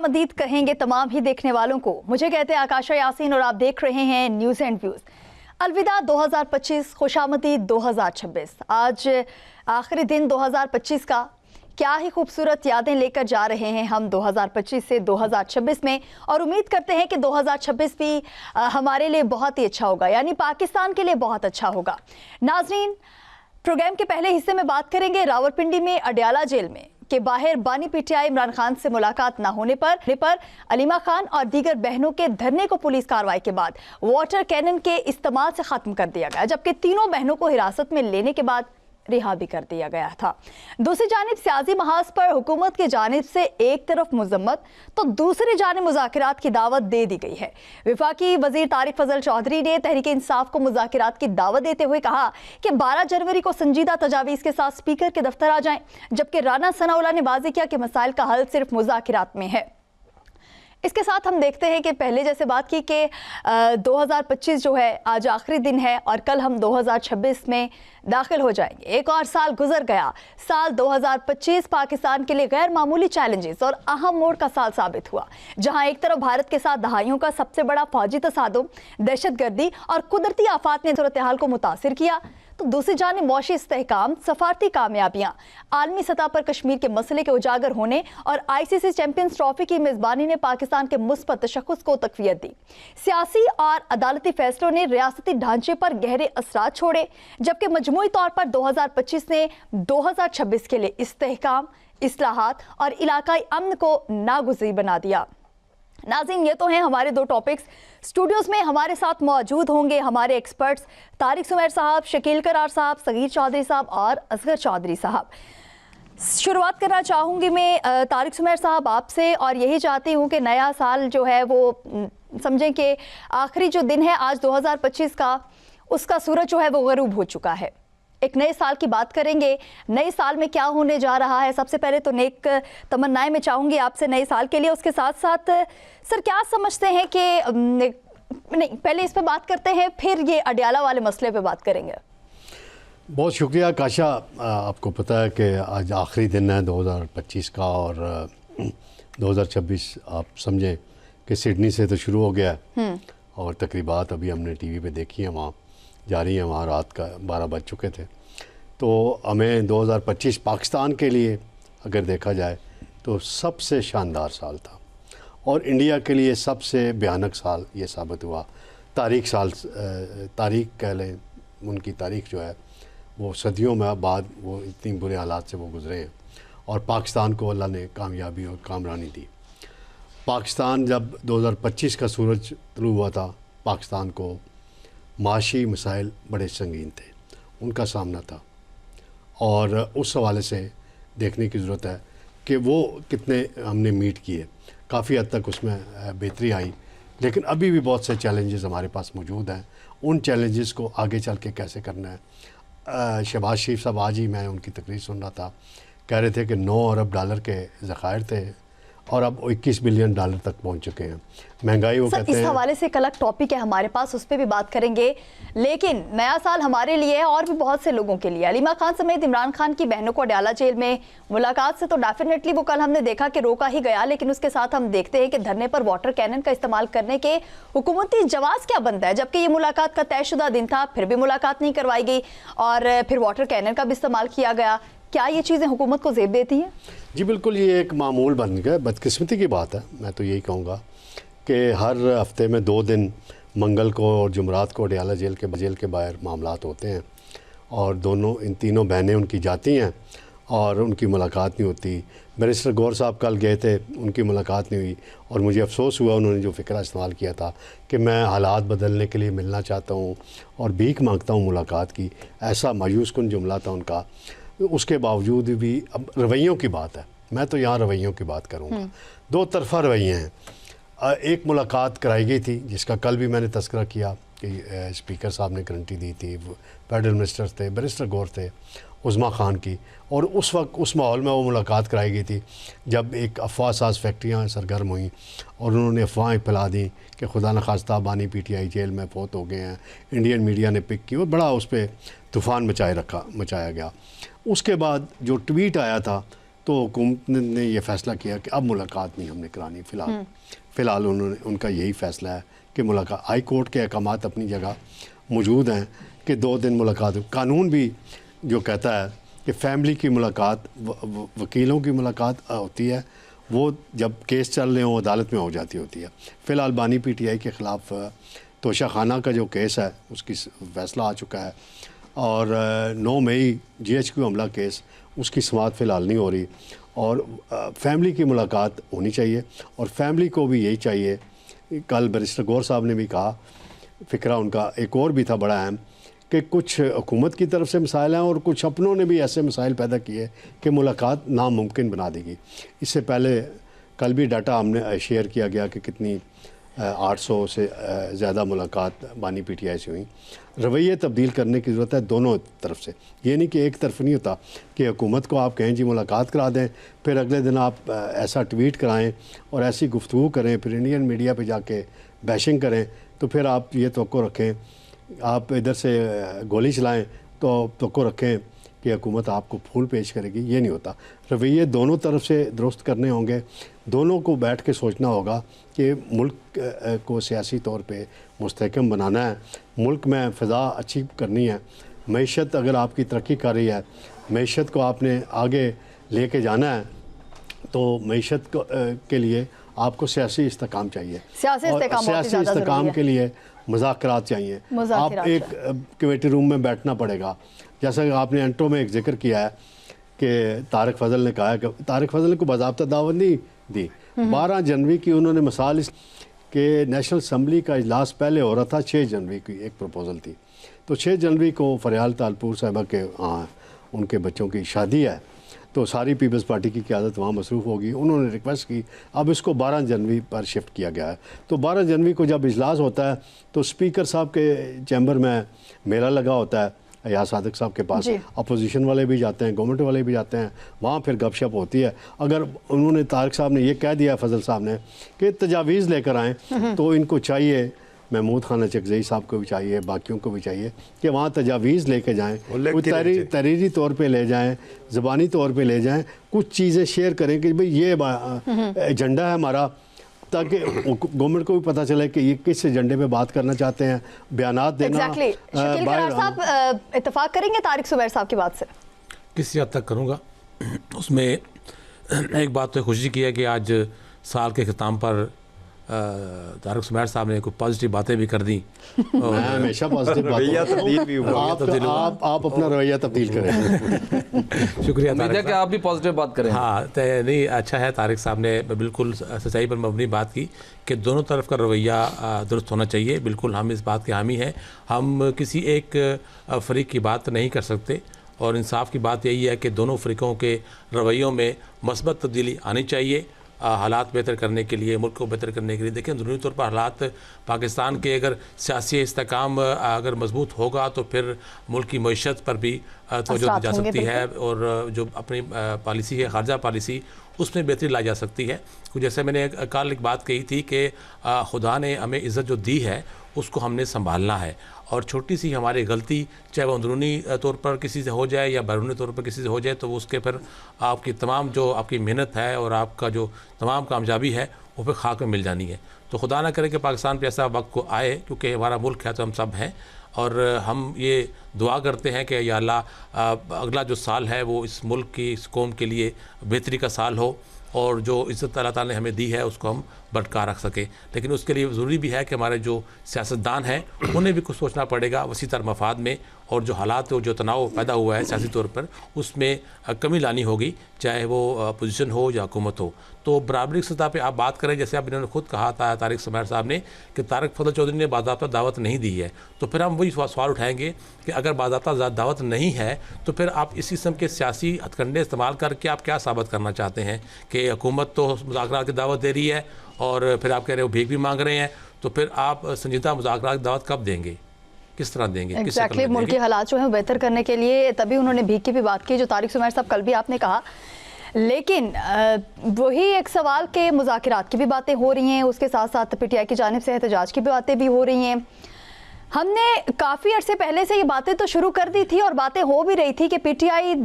खुशामदीद कहेंगे तमाम ही देखने वालों को। मुझे कहते हैं आकाशा यासीन और आप देख रहे हैं न्यूज़ एंड व्यूज़। अलविदा 2025, खुशामदीद 2026। आज आखिरी दिन 2025 का। क्या ही खूबसूरत यादें लेकर जा रहे हैं हम 2025 से 2026 में, और उम्मीद करते हैं कि 2026 भी हमारे लिए बहुत ही अच्छा होगा, यानी पाकिस्तान के लिए बहुत अच्छा होगा। नाजरीन, प्रोग्राम के पहले हिस्से में बात करेंगे रावलपिंडी में अडयाला जेल में के बाहर बानी पीटीआई इमरान खान से मुलाकात न होने पर अलीमा खान और दीगर बहनों के धरने को पुलिस कार्रवाई के बाद वाटर कैनन के इस्तेमाल से खत्म कर दिया गया, जबकि तीनों बहनों को हिरासत में लेने के बाद रिहा भी कर दिया गया था। दूसरी जानिब सियासी महाज पर हुकूमत की जानिब से एक तरफ मुजम्मत तो दूसरी जानिब मुज़ाकरात की दावत दे दी गई है। वफाकी वजीर तारिक फजल चौधरी ने तहरीक इंसाफ को मुज़ाकरात की दावत देते हुए कहा कि 12 जनवरी को संजीदा तजावीज़ के साथ स्पीकर के दफ्तर आ जाएं, जबकि राना सनाउल्लाह ने वाज़ेह किया कि मसाइल का हल सिर्फ मुज़ाकरात में है। इसके साथ हम देखते हैं कि पहले जैसे बात की कि 2025 जो है आज आखिरी दिन है और कल हम 2026 में दाखिल हो जाएंगे। एक और साल गुजर गया। साल 2025 पाकिस्तान के लिए गैर मामूली चैलेंजेस और अहम मोड़ का साल साबित हुआ, जहां एक तरफ भारत के साथ दहाइयों का सबसे बड़ा फौजी तसादुम, दहशतगर्दी और कुदरती आफात ने सूरत हाल को मुतासिर किया, तो दूसरी जानिब मौशी इस्तेहकाम, सफारती कामयाबियां, आलमी सतह पर कश्मीर के मसले के उजागर होने और ICC चैंपियंस ट्रॉफी की मेज़बानी ने पाकिस्तान के मुस्बत तशख्खुस को तक़वियत दी। सियासी और अदालती फैसलों ने रियासती ढांचे पर गहरे असरात छोड़े, जबकि मजमूई तौर पर 2025 ने 2026 के लिए इस्तेहकाम, इस्लाहात और इलाकाई अमन को नागुज़ीर बना दिया। नाज़रीन, ये तो हैं हमारे दो टॉपिक्स। स्टूडियोज़ में हमारे साथ मौजूद होंगे हमारे एक्सपर्ट्स तारिक सुमैर साहब, शकील करार साहब, सगीर चौधरी साहब और असगर चौधरी साहब। शुरुआत करना चाहूँगी मैं तारिक सुमैर साहब आपसे, और यही चाहती हूँ कि नया साल जो है वो समझें कि आखिरी जो दिन है आज 2025 का, उसका सूरज जो है वो गरूब हो चुका है। एक नए साल की बात करेंगे, नए साल में क्या होने जा रहा है। सबसे पहले तो नेक तमन्नाएं मैं चाहूँगी आपसे नए साल के लिए। उसके साथ साथ सर क्या समझते हैं कि नहीं, पहले इस पे बात करते हैं, फिर ये अडयाला वाले मसले पे बात करेंगे। बहुत शुक्रिया काशा। आपको पता है कि आज आखिरी दिन है 2025 का, और 2026 आप समझें कि सिडनी से तो शुरू हो गया है, और तकरीबात अभी हमने टीवी पे देखी है, वहाँ जारी है, वहाँ रात का 12 बज चुके थे। तो हमें 2025 पाकिस्तान के लिए अगर देखा जाए तो सबसे शानदार साल था, और इंडिया के लिए सबसे भयानक साल ये साबित हुआ। तारीख कह लें, उनकी तारीख जो है वो सदियों में बाद वो इतनी बुरे हालात से वो गुज़रे हैं, और पाकिस्तान को अल्लाह ने कामयाबी और कामरानी दी। पाकिस्तान जब 2025 का सूरज तुलू हुआ था, पाकिस्तान को माशी मसाइल बड़े संगीन थे, उनका सामना था, और उस हवाले से देखने की ज़रूरत है कि वो कितने हमने मीट किए। काफ़ी हद तक उसमें बेहतरी आई, लेकिन अभी भी बहुत से चैलेंजेस हमारे पास मौजूद हैं। उन चैलेंजेस को आगे चल के कैसे करना है। शहबाज शरीफ साहब, आज ही मैं उनकी तकरीर सुन रहा था, कह रहे थे कि 9 अरब डॉलर के ज़खायर थे और अब 21 बिलियन डॉलर तक पहुंच चुके हैं। महंगाई वो कहते हैं। इस हवाले से एक अलग टॉपिक है हमारे पास, उस पर भी बात करेंगे, लेकिन नया साल हमारे लिए है और भी बहुत से लोगों के लिए। अलीमा खान समेत इमरान खान की बहनों को अडयाला जेल में मुलाकात से तो डेफिनेटली वो कल हमने देखा कि रोका ही गया, लेकिन उसके साथ हम देखते हैं कि धरने पर वाटर कैनन का इस्तेमाल करने के हुकूमती जवाब क्या बनता है, जबकि ये मुलाकात का तयशुदा दिन था, फिर भी मुलाकात नहीं करवाई गई और फिर वाटर कैनन का भी इस्तेमाल किया गया। क्या ये चीज़ें हुकूमत को ज़ेब देती हैं? जी बिल्कुल, ये एक मामूल बन गया। बदकिस्मती की बात है, मैं तो यही कहूँगा कि हर हफ्ते में 2 दिन मंगल को और जुमरात को अडयाला जेल के बाहर मामलात होते हैं, और इन तीनों बहनें उनकी जाती हैं और उनकी मुलाकात नहीं होती। बैरिस्टर गौर साहब कल गए थे, उनकी मुलाकात नहीं हुई, और मुझे अफसोस हुआ उन्होंने जो फ़िक्रा इस्तेमाल किया था कि मैं हालात बदलने के लिए मिलना चाहता हूँ और भीख मांगता हूँ मुलाकात की। ऐसा मायूस कुन जुमला था उनका। उसके बावजूद भी अब रवैयों की बात है, मैं तो यहाँ रवैयों की बात करूँगा। 2 तरफा रवैये हैं। एक मुलाकात कराई गई थी जिसका कल भी मैंने तस्करा किया कि स्पीकर साहब ने गारंटी दी थी, फेडरल मिनिस्टर थे, बैरिस्टर गौर थे, उज़मा खान की, और उस वक्त उस माहौल में वो मुलाकात कराई गई थी जब एक अफवाह साज फैक्ट्रियाँ सरगर्म हुई और उन्होंने अफवाहें फैला दी कि खुदा न खास्ता बानी PTI जेल में फौत हो गए हैं। इंडियन मीडिया ने पिक की और बड़ा उस पर तूफ़ान मचाया गया। उसके बाद जो ट्वीट आया था तो हुकूमत ने ये फ़ैसला किया कि अब मुलाकात नहीं हमने करानी फ़िलहाल उनका यही फ़ैसला है कि मुलाकात, हाई कोर्ट के अहकामात अपनी जगह मौजूद हैं कि 2 दिन मुलाकात। कानून भी जो कहता है कि फैमिली की मुलाकात, वकीलों की मुलाकात होती है, वो जब केस चल रहे हों अदालत में हो जाती होती है। फ़िलहाल बानी PTI के ख़िलाफ़ तोशा खाना का जो केस है उसकी फ़ैसला आ चुका है और 9 मई GHQ हमला केस, उसकी समाअत फ़िलहाल नहीं हो रही और फैमिली की मुलाकात होनी चाहिए। और फैमिली को भी यही चाहिए, कल बैरिस्टर गौर साहब ने भी कहा, फ़िक्रा उनका एक और भी था बड़ा अहम, कि कुछ हुकूमत की तरफ से मसाइल हैं और कुछ अपनों ने भी ऐसे मसाइल पैदा किए कि मुलाकात नामुमकिन बना देगी। इससे पहले कल भी डाटा हमने शेयर किया गया कि कितनी 800 से ज़्यादा मुलाकात बानी PTI से हुई। रवैये तब्दील करने की ज़रूरत है दोनों तरफ से। ये नहीं कि एक तरफ नहीं होता कि हुकूमत को आप कहें जी मुलाकात करा दें, फिर अगले दिन आप ऐसा ट्वीट कराएं और ऐसी गुफ्तगू करें, फिर इंडियन मीडिया पे जाके बैशिंग करें, तो फिर आप ये तवक्को रखें, आप इधर से गोली चलाएं तो तवक्को रखें कि हुकूमत आपको फूल पेश करेगी। ये नहीं होता। रवैये दोनों तरफ से दुरुस्त करने होंगे, दोनों को बैठ के सोचना होगा कि मुल्क को सियासी तौर पे मुस्तहकम बनाना है, मुल्क में फ़िज़ा अच्छी करनी है। मईशत अगर आपकी तरक्की कर रही है, मईशत को आपने आगे लेके जाना है, तो मईशत के लिए आपको सियासी इस्तेकाम चाहिए। सियासी इस्तेकाम के लिए मुज़ाकरात चाहिए। आप एक कमेटी रूम में बैठना पड़ेगा। जैसा कि आपने एंट्रो में एक जिक्र किया है कि तारिक फजल ने कहा है कि तारिक फजल ने को बाज़ाब्ता दावत नहीं दी। 12 जनवरी की उन्होंने मिसाल कि नेशनल असम्बली का इजलास पहले हो रहा था, 6 जनवरी की एक प्रपोज़ल थी, तो 6 जनवरी को फरियाल तालपुर साहिबा के उनके बच्चों की शादी है, तो सारी पीपल्स पार्टी की क़यादत वहाँ मसरूफ़ होगी। उन्होंने रिक्वेस्ट की, अब इसको 12 जनवरी पर शिफ्ट किया गया है। तो 12 जनवरी को जब इजलास होता है तो स्पीकर साहब के चैम्बर में मेला लगा होता है, या सादिक साहब के पास अपोजिशन वाले भी जाते हैं, गवर्नमेंट वाले भी जाते हैं, वहाँ फिर गपशप होती है। अगर उन्होंने तारिक साहब ने ये कह दिया, फजल साहब ने, कि तजावीज़ लेकर आएँ, तो इनको चाहिए, महमूद खान चकजई साहब को भी चाहिए, बाकियों को भी चाहिए कि वहाँ तजावीज़ लेके जाएँ, तहरीरी तौर पे ले जाएँ, ज़बानी तौर पे ले जाएँ, कुछ चीज़ें शेयर करें कि भाई ये एजेंडा है हमारा, ताकि गवर्नमेंट को भी पता चले कि ये किस एजेंडे पे बात करना चाहते हैं, बयानात देना। शकील करार साहब इत्तेफाक करेंगे तारिक ज़ुबैर साहब की बात से? किसी हद तक करूँगा। उसमें एक बात तो खुशी की है कि आज साल के ख़िताम पर तारिक ज़ुबैर साहब ने कुछ पॉजिटिव बातें भी कर दी। मैं हमेशा पॉजिटिव रवैया तब्दील भी हुआ। आप अपना रवैया तब्दील करें। शुक्रिया। उम्मीद है कि आप भी पॉजिटिव बात करें। हाँ, नहीं, अच्छा है, तारिक साहब ने बिल्कुल सच्चाई पर मबनी बात की कि दोनों तरफ का रवैया दुरुस्त होना चाहिए। बिल्कुल हम इस बात के हामी हैं। हम किसी एक फ़रीक की बात नहीं कर सकते और इंसाफ की बात यही है कि दोनों फ़रीक़ों के रवैयों में मस्बत तब्दीली आनी चाहिए हालात बेहतर करने के लिए, मुल्क को बेहतर करने के लिए। देखें, ज़रूरी तौर पर हालात पाकिस्तान के अगर सियासी इस्तेकाम अगर मजबूत होगा तो फिर मुल्क की मईशत पर भी तवज्जो दी जा सकती है और जो अपनी पॉलिसी है, ख़ारजा पॉलिसी, उसमें बेहतरी लाई जा सकती है। जैसे मैंने कल एक बात कही थी कि खुदा ने हमें इज़्ज़त जो दी है उसको हमने संभालना है और छोटी सी हमारी गलती, चाहे वो अंदरूनी तौर पर किसी से हो जाए या बैरूनी तौर पर किसी से हो जाए, तो वो उसके फिर आपकी तमाम जो आपकी मेहनत है और आपका जो तमाम कामयाबी है वो फिर खाक में मिल जानी है। तो खुदा ना करे कि पाकिस्तान पे ऐसा वक्त को आए, क्योंकि हमारा मुल्क है तो हम सब हैं और हम ये दुआ करते हैं कि या अल्लाह अगला जो साल है वो इस मुल्क की, इस कौम के लिए बेहतरी का साल हो और जो इज़्ज़त अल्लाह ताला ने हमें दी है उसको हम बरकरार रख सकें। लेकिन उसके लिए ज़रूरी भी है कि हमारे जो सियासतदान हैं उन्हें भी कुछ सोचना पड़ेगा वसी तर मफाद में, और जो हालात जो तनाव पैदा हुआ है सियासी तौर पर उसमें कमी लानी होगी, चाहे वो अपोजिशन हो या हुकूमत हो। तो बराबरी की सतह पर आप बात करें, जैसे अब इन्होंने खुद कहा था तारिक ज़ुबैर साहब ने कि तारिक फजल चौधरी ने बाज़ाब्ता दावत नहीं दी है, तो फिर हम वही सवाल उठाएंगे कि अगर बाज़ाब्ता दावत नहीं है तो फिर आप इस किस्म के सियासी हथकंडे इस्तेमाल करके आप क्या साबित करना चाहते हैं कि हुकूमत तो मुज़ाकरात की दावत दे रही है और फिर आप कह रहे हो भीख भी मांग रहे हैं, तो फिर आप संजीदा मुज़ाकरात की दावत कब देंगे, किस तरह देंगे? एग्जैक्टली, मुल्क के हालात जो हैं बेहतर करने के लिए तभी उन्होंने भीख की भी बात की जो तारिक ज़ुबैर साहब कल भी आपने कहा। लेकिन वही एक सवाल के मुज़ाकरात की भी बातें हो रही हैं, उसके साथ साथ PTI की जानिब से एहतजाज की भी बातें भी हो रही हैं। हमने काफ़ी अर्से पहले से ये बातें तो शुरू कर दी थी और बातें हो भी रही थी कि PTI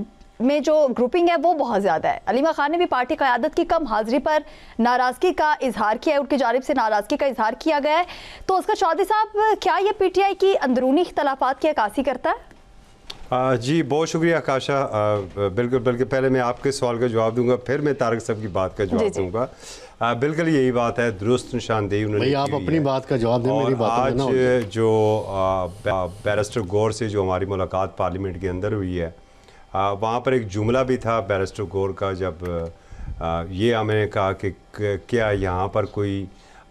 में जो ग्रुपिंग है वो बहुत ज़्यादा है। अलीमा खान ने भी पार्टी क़यादत की कम हाजिरी पर नाराज़गी का इजहार किया है, उनकी जानिब से नाराज़गी का इजहार किया गया है। तो उसका चौधरी साहब, क्या ये PTI की अंदरूनी इख्तलाफात की अक्कासी करता है? जी बहुत शुक्रिया आकाशा। बिल्कुल, बल्कि पहले मैं आपके सवाल का जवाब दूंगा, फिर मैं तारिक साहब की बात का जवाब दूंगा। बिल्कुल यही बात है, दुरुस्त निशानदेही उन्होंने भाई आप अपनी बात का जवाब दें, मेरी बात आज जो बैरिस्टर गौर से जो हमारी मुलाकात पार्लियामेंट के अंदर हुई है, वहाँ पर एक जुमला भी था बैरिस्टर गौर का, जब ये हमें कहा कि क्या यहाँ पर कोई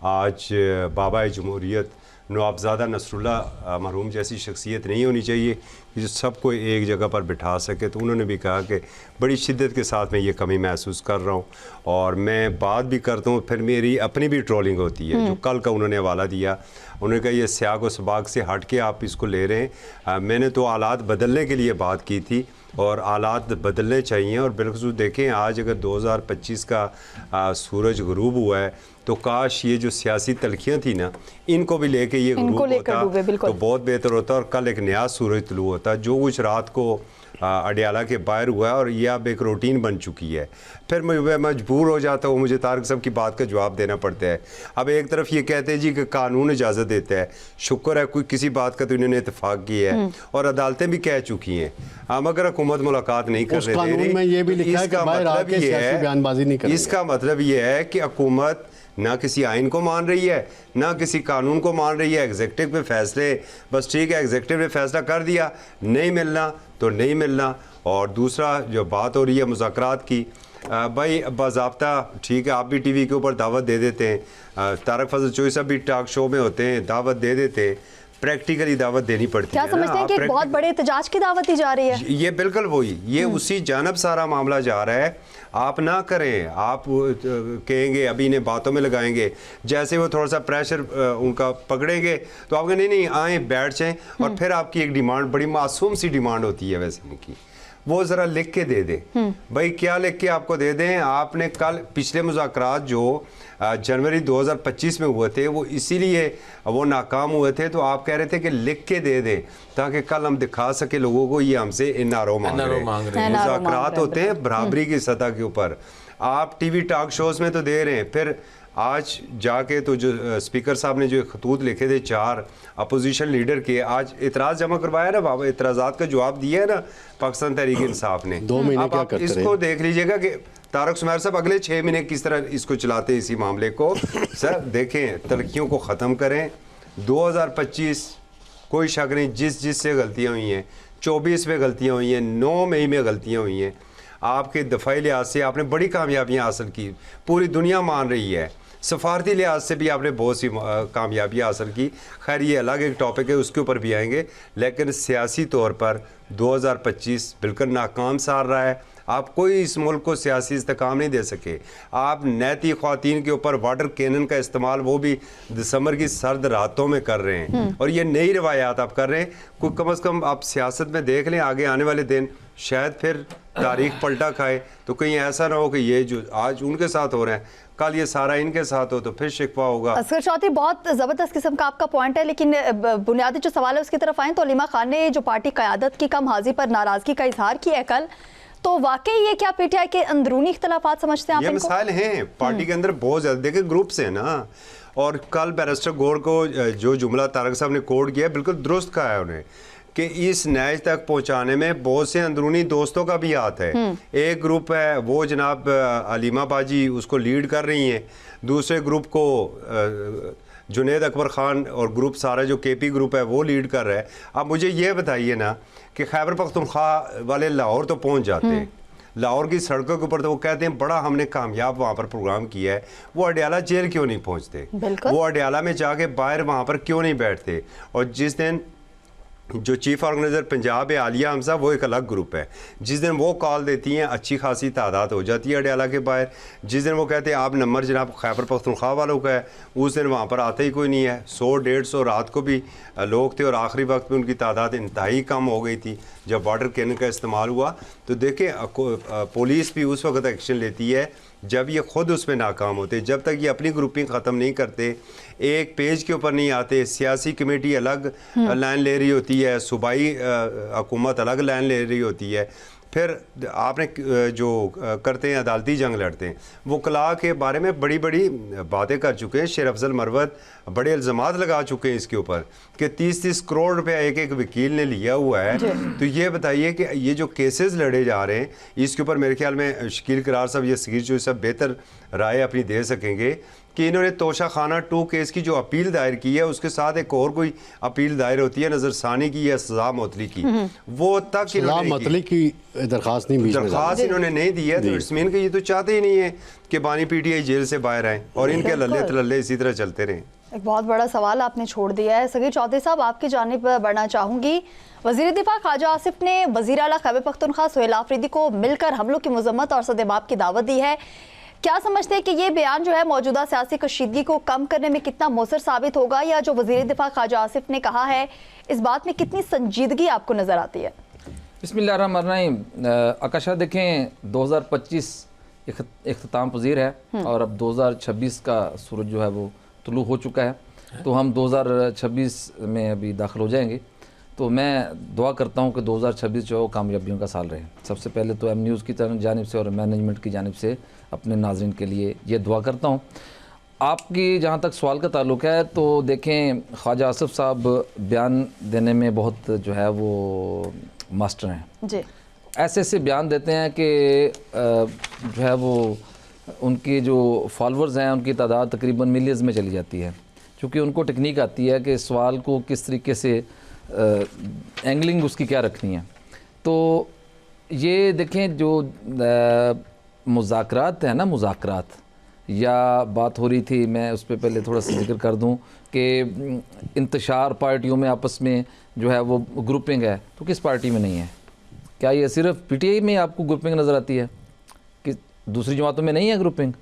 आज बाबा जमहूरियत नवाबज़ादा नसरुल्लाह मरहूम जैसी शख्सियत नहीं होनी चाहिए कि जो सबको एक जगह पर बिठा सके। तो उन्होंने भी कहा कि बड़ी शिद्दत के साथ मैं ये कमी महसूस कर रहा हूँ और मैं बात भी करता हूँ, फिर मेरी अपनी भी ट्रोलिंग होती है। जो कल का उन्होंने हवाला दिया, उन्होंने कहा ये स्याग व सबाग से हट के आप इसको ले रहे हैं। मैंने तो हालात बदलने के लिए बात की थी और हालात बदलने चाहिए। और बिलखुसूस देखें, आज अगर 2025 का सूरज गुरूब हुआ है तो काश ये जो सियासी तलखियाँ थी ना, इनको भी लेके ये गुरूब होता तो बहुत बेहतर होता और कल एक नया सूरज तलू होता। जो कुछ रात को अडियाला के बाहर हुआ है और ये अब एक रूटीन बन चुकी है, फिर मैं मजबूर हो जाता हूँ, मुझे तारिक साहब की बात का जवाब देना पड़ता है। अब एक तरफ ये कहते हैं जी कि कानून इजाज़त देता है, शुक्र है कोई किसी बात का तो इन्होंने इतफाक़ किया है और अदालतें भी कह चुकी हैं। हम अगर हुकूमत मुलाकात नहीं कर रही, इसका मतलब ये है कि हुकूमत ना किसी आइन को मान रही है, ना किसी कानून को मान रही है। एग्जीक्यूटिव पे फैसले, बस ठीक है एग्जीक्यूटिव ने फैसला कर दिया, नहीं मिलना तो नहीं मिलना। और दूसरा जो बात हो रही है मुज़ाकरात की, भाई बाज़ाब्ता ठीक है, आप भी टीवी के ऊपर दावत दे देते हैं, तारक फजल चौधरी साहब भी टॉक शो में होते हैं, दावत दे देते हैं, प्रैक्टिकली दावत देनी पड़ती क्या है। क्या समझते हैं कि एक बहुत बड़े एहतजाज की दावत दी जा रही है? ये बिल्कुल वही, ये उसी जानब सारा मामला जा रहा है। आप ना करें, आप कहेंगे अभी इन्हें बातों में लगाएंगे, जैसे वो थोड़ा सा प्रेशर उनका पकड़ेंगे तो आप कहेंगे नहीं आए बैठ जाएं, और फिर आपकी एक डिमांड, बड़ी मासूम सी डिमांड होती है वैसे इनकी, वो ज़रा लिख के दे दें। भाई क्या लिख के आपको दे दें? आपने कल पिछले मुज़ाकरात जो जनवरी 2025 में हुए थे वो इसीलिए वो नाकाम हुए थे, तो आप कह रहे थे कि लिख के दे दें ताकि कल हम दिखा सके लोगों को ये हमसे एनआरओ मांग रहे हैं। मुज़ाकरात होते हैं बराबरी की सतह के ऊपर, आप टीवी टॉक शोज़ में तो दे रहे हैं, फिर आज जाके तो जो स्पीकर साहब ने जो खतूत लिखे थे 4 अपोजिशन लीडर के, आज इतराज़ जमा करवाया ना बाबा, इतराज़ात का जवाब दिया है ना पाकिस्तान तहरीक इंसाफ ने। 2 महीने क्या करते इसको देख लीजिएगा कि तारक सुमैर साहब अगले 6 महीने किस तरह इसको चलाते हैं इसी मामले को। सर देखें, तलखियों को ख़त्म करें। 2025 कोई शक नहीं, जिस से गलतियाँ हुई हैं, 24 में गलतियाँ हुई हैं, 9 मई में गलतियाँ हुई हैं, आपके दफ़ाई लिहाज से आपने बड़ी कामयाबियाँ हासिल की, पूरी दुनिया मान रही है। सफारती लिहाज से भी आपने बहुत सी कामयाबियाँ हासिल की। खैर ये अलग एक टॉपिक है, उसके ऊपर भी आएंगे, लेकिन सियासी तौर पर 2025 बिल्कुल नाकाम सार रहा है। आप कोई इस मुल्क को सियासी इस्तेकाम नहीं दे सके। आप नैती ख़वातीन के ऊपर वाटर कैनन का इस्तेमाल वो भी दिसंबर की सर्द रातों में कर रहे हैं, और ये नई रवायात आप कर रहे हैं। कोई कम अज़ कम आप सियासत में देख लें, आगे आने वाले दिन शायद फिर तारीख पलटा खाए, तो कहीं ऐसा ना हो कि ये जो आज उनके साथ हो रहा है कल ये सारा इनके साथ हो तो फिर शिकवा होगा। असगर चौधरी, बहुत ज़बरदस्त किस्म का आपका पॉइंट है, लेकिन बुनियादी जो सवाल है उसकी तरफ आएँ तो अलीमा खान ने जो पार्टी क़यादत की कम हाजिरी पर नाराज़गी का इजहार किया है कल, तो वाकई ये क्या PTI के अंदरूनी इख्तलाफात समझते हैं आप? ये मसाइल हैं पार्टी के अंदर बहुत ज़्यादा, देखिए ग्रुप्स हैं ना। और कल बैरिस्टर गौर को जो जुमला तारक साहब ने कोड किया बिल्कुल दुरुस्त कहा है उन्हें कि इस नैज तक पहुंचाने में बहुत से अंदरूनी दोस्तों का भी हाथ है। एक ग्रुप है वो जनाब अलीमा बाजी उसको लीड कर रही हैं, दूसरे ग्रुप को जुनेद अकबर ख़ान और ग्रुप सारा जो KP ग्रुप है वो लीड कर रहा है। अब मुझे ये बताइए ना कि खैबर पख्तूनख्वा वाले लाहौर तो पहुंच जाते हैं, लाहौर की सड़कों के ऊपर तो वो कहते हैं बड़ा हमने कामयाब वहाँ पर प्रोग्राम किया है, वो अडियाला जेल क्यों नहीं पहुँचते? वो अडियाला में जाके बाहर वहाँ पर क्यों नहीं बैठते? और जिस दिन जो चीफ ऑर्गेनाइज़र पंजाब है आलिया हमजा, वो एक अलग ग्रुप है, जिस दिन वो कॉल देती हैं अच्छी खासी तादाद हो जाती है अडियाला के बाहर। जिस दिन वो कहते हैं आप नंबर जनाब खैबर पख्तूनख्वा वालों का है, उस दिन वहाँ पर आता ही कोई नहीं है। 100-150 रात को भी लोग थे और आखिरी वक्त में उनकी तादाद इंतहाई कम हो गई थी जब वाटर कैनन का इस्तेमाल हुआ। तो देखें पुलिस भी उस वक्त एक्शन लेती है जब ये ख़ुद उसमें नाकाम होते। जब तक ये अपनी ग्रुपिंग ख़त्म नहीं करते, एक पेज के ऊपर नहीं आते, सियासी कमेटी अलग लाइन ले रही होती है, सूबाई हुकूमत अलग लाइन ले रही होती है, फिर आपने जो करते हैं अदालती जंग लड़ते हैं, वकला के बारे में बड़ी बड़ी बातें कर चुके हैं। शेर अफजल मरवत बड़े इल्ज़ामात लगा चुके हैं इसके ऊपर कि 30-30 करोड़ रुपया एक एक वकील ने लिया हुआ है। तो ये बताइए कि ये जो केसेस लड़े जा रहे हैं, इसके ऊपर मेरे ख्याल में शकील करार साहब या सगीर जो सब बेहतर राय अपनी दे सकेंगे कि इन्होंने तोशा खाना 2 केस की जो अपील दायर की है, उसके साथ एक और कोई अपील दायर होती है नज़रसानी की या सजा मुअत्तली की, वो तक इन्होंने मुअत्तली की दरखास्त नहीं, दरखास्त इन्होंने नहीं दी है। तो इट्स मीन कि ये तो चाहते ही नहीं है कि बानी पीटीआई जेल से बाहर आए और इनके लल्ले तलल्ले इसी तरह चलते रहें। एक बहुत बड़ा सवाल आपने छोड़ दिया है। सगीर चौधरी साहब, आपकी जानिब बढ़ना चाहूंगी। वज़ीर दिफा ख्वाजा आसिफ ने वज़ीर आला खैबर पख्तूनख्वा सुहेल आफरीदी को मिलकर हमलों की मजम्मत और सदेबाब की दावत दी है। क्या समझते हैं कि ये बयान जो है मौजूदा सियासी कशीदगी को कम करने में कितना मौसर साबित होगा, या जो वज़ीर दिफा ख्वाजा आसिफ ने कहा है इस बात में कितनी संजीदगी आपको नज़र आती है? बिस्मिल्लाहिर्रहमानिर्रहीम। आकाशा, देखें 2025 इख्तिताम पजीर है और अब 2026 का सूरज जो है वो तुलू हो चुका है, तो हम 2026 में अभी दाखिल हो जाएंगे। तो मैं दुआ करता हूँ कि 2026 जो है कामयाबियों का साल रहे। सबसे पहले तो एम न्यूज़ की जानिब से और मैनेजमेंट की जानिब से अपने नाज़रीन के लिए ये दुआ करता हूँ। आपकी जहाँ तक सवाल का ताल्लुक है, तो देखें ख्वाजा आसिफ साहब बयान देने में बहुत जो है वो मास्टर हैं जी। ऐसे ऐसे बयान देते हैं कि जो है वो उनकी जो फॉलोअर्स हैं उनकी तादाद तकरीबन मिलियंस में चली जाती है, क्योंकि उनको टेक्निक आती है कि सवाल को किस तरीके से एंगलिंग उसकी क्या रखनी है। तो ये देखें जो मुज़ाकरात है ना, मुज़ाकरात या बात हो रही थी, मैं उस पर पहले थोड़ा सा जिक्र कर दूं कि इंतशार पार्टियों में आपस में जो है वो ग्रुपिंग है, तो किस पार्टी में नहीं है? क्या ये सिर्फ पीटीआई में आपको ग्रुपिंग नज़र आती है कि दूसरी जमातों में नहीं है ग्रुपिंग?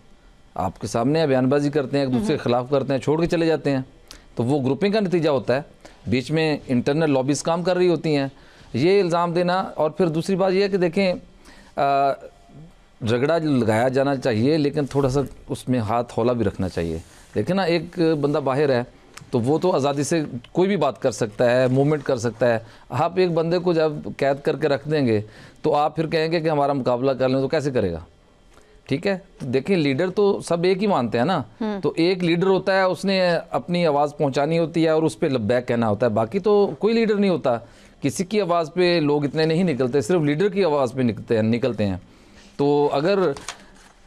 आपके सामने है, बयानबाजी करते हैं, एक दूसरे के ख़िलाफ़ करते हैं, छोड़ के चले जाते हैं, तो वो ग्रुपिंग का नतीजा होता है। बीच में इंटरनल लॉबीज़ काम कर रही होती हैं, ये इल्ज़ाम देना। और फिर दूसरी बात यह है कि देखें झगड़ा लगाया जाना चाहिए, लेकिन थोड़ा सा उसमें हाथ हौला भी रखना चाहिए। लेकिन ना, एक बंदा बाहर है तो वो तो आज़ादी से कोई भी बात कर सकता है, मूवमेंट कर सकता है। आप एक बंदे को जब कैद करके रख देंगे तो आप फिर कहेंगे कि हमारा मुकाबला कर लें, तो कैसे करेगा? ठीक है, तो देखिए लीडर तो सब एक ही मानते हैं ना। तो एक लीडर होता है, उसने अपनी आवाज़ पहुंचानी होती है और उस पर लब्बैक कहना होता है, बाकी तो कोई लीडर नहीं होता। किसी की आवाज़ पे लोग इतने नहीं निकलते, सिर्फ लीडर की आवाज़ पे निकलते हैं। तो अगर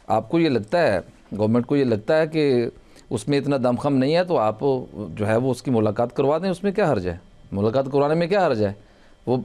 आपको ये लगता है, गवर्नमेंट को ये लगता है कि उसमें इतना दमखम नहीं है, तो आप जो है वो उसकी मुलाकात करवा दें, उसमें क्या हर्ज है? मुलाकात करवाने में क्या हर्ज है? वो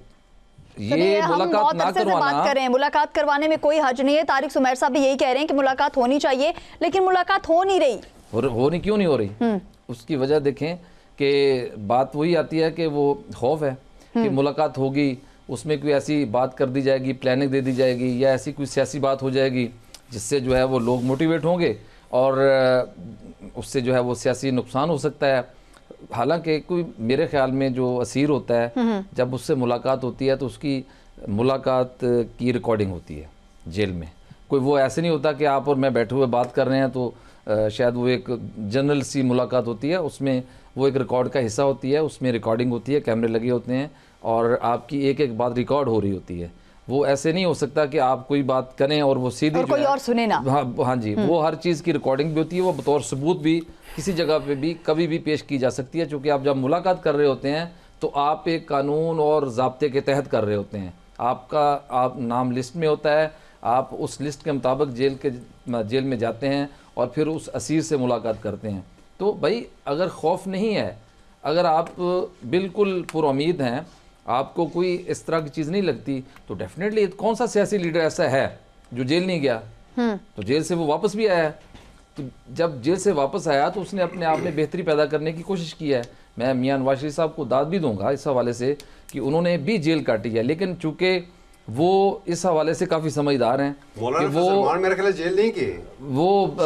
ये मुलाकात ना करवाना, बात करें, मुलाकात करवाने में कोई हर्ज नहीं है। तारिक सुमैर साहब भी यही कह रहे हैं कि मुलाकात होनी चाहिए, लेकिन मुलाकात हो नहीं रही। होनी क्यों नहीं हो रही? उसकी वजह देखें कि बात वही आती है कि वो खौफ है कि मुलाकात होगी, उसमें कोई ऐसी बात कर दी जाएगी, प्लानिंग दे दी जाएगी, या ऐसी कोई सियासी बात हो जाएगी जिससे जो है वो लोग मोटिवेट होंगे और उससे जो है वो सियासी नुकसान हो सकता है। हालांकि कोई मेरे ख्याल में जो असीर होता है, जब उससे मुलाकात होती है तो उसकी मुलाकात की रिकॉर्डिंग होती है जेल में। कोई वो ऐसे नहीं होता कि आप और मैं बैठे हुए बात कर रहे हैं, तो शायद वो एक जनरल सी मुलाकात होती है, उसमें वो एक रिकॉर्ड का हिस्सा होती है, उसमें रिकॉर्डिंग होती है, कैमरे लगे होते हैं और आपकी एक एक बात रिकॉर्ड हो रही होती है। वो ऐसे नहीं हो सकता कि आप कोई बात करें और वो सीधी और कोई और सुने ना। हाँ जी, वो हर चीज़ की रिकॉर्डिंग भी होती है, वो बतौर सबूत भी किसी जगह पे भी कभी भी पेश की जा सकती है। क्योंकि आप जब मुलाकात कर रहे होते हैं तो आप एक कानून और ज़ाब्ते के तहत कर रहे होते हैं। आप नाम लिस्ट में होता है, आप उस लिस्ट के मुताबिक जेल में जाते हैं और फिर उस असीर से मुलाकात करते हैं। तो भाई अगर खौफ नहीं है, अगर आप बिल्कुल पुरुम्मीद हैं, आपको कोई इस तरह की चीज़ नहीं लगती, तो डेफिनेटली कौन सा सियासी लीडर ऐसा है जो जेल नहीं गया? तो जेल से वो वापस भी आया है। तो जब जेल से वापस आया तो उसने अपने आप में बेहतरी पैदा करने की कोशिश की है। मैं मियां नवाज शरीफ साहब को दाद भी दूंगा इस हवाले से कि उन्होंने भी जेल काटी है, लेकिन चूंकि वो इस हवाले से काफ़ी समझदार हैं कि वो मेरे ख्याल जेल नहीं की, वो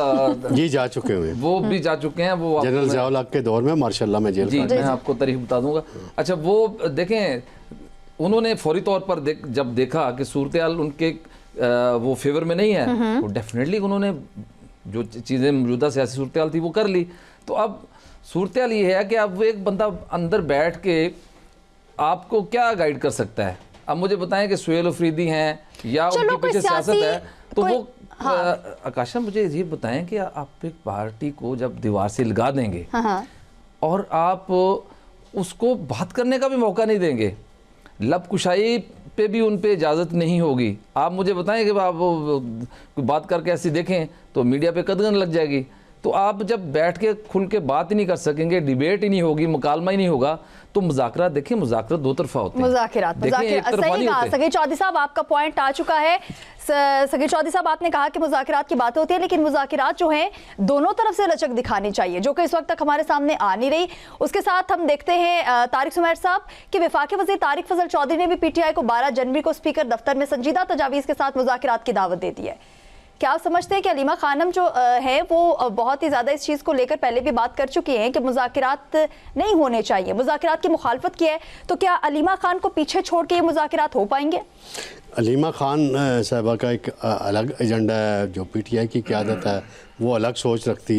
जी जा चुके हुए, वो भी जा चुके हैं। वो जनरल ज़ियाउल हक के दौर में मार्शाल्लाह में जेल। जी, मैं आपको तारीख बता दूंगा। अच्छा, वो देखें, उन्होंने फौरी तौर पर जब देखा कि सूरत-ए-हाल उनके वो फेवर में नहीं है, तो डेफिनेटली उन्होंने जो चीज़ें मौजूदा सियासी सूरत-ए-हाल थी वो कर ली। तो अब सूरत-ए-हाल ये है कि अब वो एक बंदा अंदर बैठ के आपको क्या गाइड कर सकता है? अब मुझे बताएं कि सुहेल अफरीदी हैं या चलो, उनके कोई पीछे सियासत सियासी- है, तो कोई- वो आकाशा मुझे ये बताएं कि आप एक पार्टी को जब दीवार से लगा देंगे हाँ। और आप उसको बात करने का भी मौका नहीं देंगे, लब कुशाई पे भी उन पे इजाज़त नहीं होगी, आप मुझे बताएं कि आप बात करके ऐसी देखें तो मीडिया पे कदगन लग जाएगी। तो आप जब बैठ के खुल के बात ही नहीं कर सकेंगे, डिबेट ही नहीं होगी, मुकालमा ही नहीं होगा, तो मुज़ाकरात देखिए, मुज़ाकरात दो तरफा होते हैं। मुज़ाकरात देखिए, एक तरफा सही नहीं कहा होते। सगीर चौधरी साहब, आपका पॉइंट आ चुका है। सगीर चौधरी साहब, आपने कहा कि मुज़ाकरात की बातें होती है, लेकिन मुज़ाकरात जो हैं दोनों तरफ से लचक दिखानी चाहिए, जो कि इस वक्त तक हमारे सामने आ नहीं रही। उसके साथ हम देखते हैं तारिक सुमैर साहब कि वफाकी वज़ीर तारिक फजल चौधरी ने भी पीटीआई को 12 जनवरी को स्पीकर दफ्तर में संजीदा तजावीज़ के साथ मुज़ाकरात की दावत दे दी है। क्या आप समझते हैं कि अलीमा खानम जो है वो बहुत ही ज़्यादा इस चीज़ को लेकर पहले भी बात कर चुकी हैं कि मुज़ाकरात नहीं होने चाहिए, मुज़ाकरात की मुखालफत की है, तो क्या अलीमा खान को पीछे छोड़ के ये मुज़ाकरात हो पाएंगे? अलीमा खान साहबा का एक अलग एजेंडा है, जो पीटीआई की क़यादत है वो अलग सोच रखती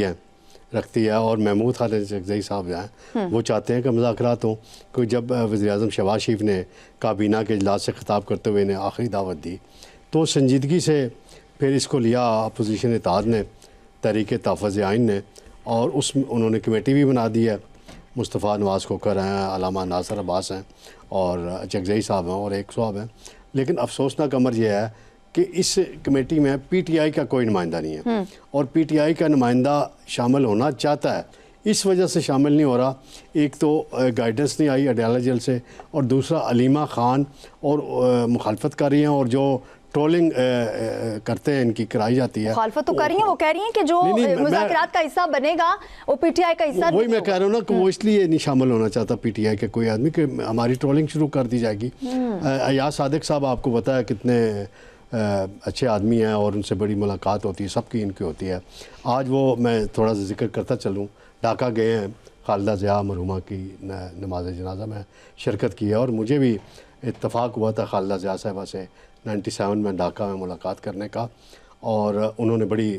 है और महमूद खालिद जगज़ई साहब जो हैं वो चाहते हैं कि मुज़ाकरात हों। कोई जब वज़ीर-ए-आज़म शहबाज शरीफ ने काबीना के इजलास से ख़िताब करते हुए इन्हें आखिरी दावत दी, तो संजीदगी से फिर इसको लिया अपोजिशन इत्तेहाद ने, तहरीक तहफ़्फ़ुज़ आइन ने, और उन्होंने कमेटी भी बना दी है। मुस्तफ़ा नवाज़ खोखर हैं, अल्लामा नासिर अब्बास हैं और जगज़ई साहब हैं और एक साहब हैं। लेकिन अफसोसनाक अमर यह है कि इस कमेटी में पीटीआई का कोई नुमाइंदा नहीं है और पीटीआई का नुमाइंदा शामिल होना चाहता है, इस वजह से शामिल नहीं हो रहा। एक तो गाइडेंस नहीं आई अडयाला जेल से, और दूसरा अलीमा खान और मुखालफत कर रही हैं, और जो ट्रोलिंग करते हैं इनकी कराई जाती है। मुखालफत तो कर रही हैं, वो कह रही हैं कि जो मुज़ाकरात का हिस्सा बनेगा वो पीटीआई का हिस्सा वही मैं कह रहा हूँ ना कि वो इसलिए नहीं शामिल होना चाहता पीटीआई के कोई आदमी कि हमारी ट्रोलिंग शुरू कर दी जाएगी। अयाज सादिक साहब आपको पता है कितने अच्छे आदमी हैं और उनसे बड़ी मुलाकात होती है, सबकी इनकी होती है। आज वो मैं थोड़ा सा जिक्र करता चलूँ, ढाका गए हैं, खालिदा ज़िया मरहुमा की नमाज जनाजा में शिरकत की है और मुझे भी इत्तफ़ाक़ हुआ था खालिदा ज़िया साहबा से 97 में ढाका में मुलाकात करने का, और उन्होंने बड़ी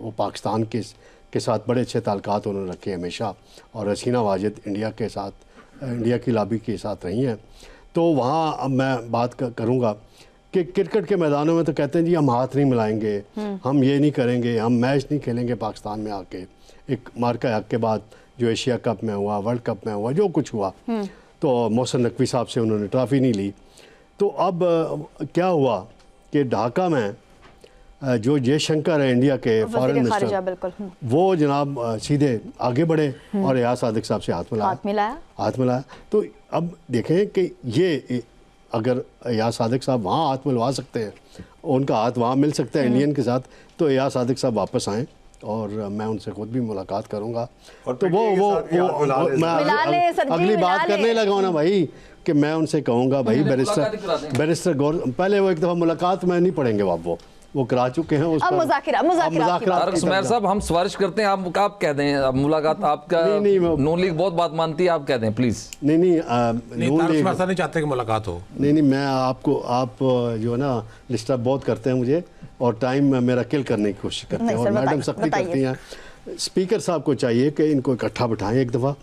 वो पाकिस्तान के साथ बड़े अच्छे ताल्लुकात उन्होंने रखे हमेशा, और हसीना वाजिद इंडिया के साथ, इंडिया की लॉबी के साथ रही हैं। तो वहाँ अब मैं बात करूँगा कि क्रिकेट के मैदानों में तो कहते हैं जी हम हाथ नहीं मिलाएंगे, हम ये नहीं करेंगे, हम मैच नहीं खेलेंगे पाकिस्तान में आके। एक मार्का हक के बाद जो एशिया कप में हुआ, वर्ल्ड कप में हुआ, जो कुछ हुआ, तो मोहसिन नकवी साहब से उन्होंने ट्रॉफ़ी नहीं ली। तो अब क्या हुआ कि ढाका में जो जयशंकर है इंडिया के फॉरेन मिनिस्टर, वो जनाब सीधे आगे बढ़े और अयाज सादिक साहब से हाथ मिलाया। तो अब देखें कि ये अगर अयाज सादिक साहब वहाँ हाथ मिलवा सकते हैं, उनका हाथ वहाँ मिल सकता है इंडियन के साथ, तो अयाज सादिक साहब वापस आएँ और मैं उनसे खुद भी मुलाकात करूँगा। तो वो मैं अगली बात करने लगा हूँ ना भाई कि मैं उनसे कहूँगा भाई बैरिस्टर गौर, पहले वो एक दफ़ा मुलाकात में नहीं पढ़ेंगे, वो करा चुके हैं उस पर तारिक सुमैर साहब, हम सिफारिश करते हैं आप कह दें, अब मुलाकात आपका नून लीग बहुत बात मानती है, आप कह दें प्लीज़। नहीं चाहते कि मुलाकात हो। नहीं मैं आप जो है ना डिस्टर्ब बहुत करते हैं मुझे और टाइम मेरा किल करने की कोशिश करते हैं, और मैडम सख्ती करती हैं। स्पीकर साहब को चाहिए कि इनको इकट्ठा बिठाएं, एक दफ़ा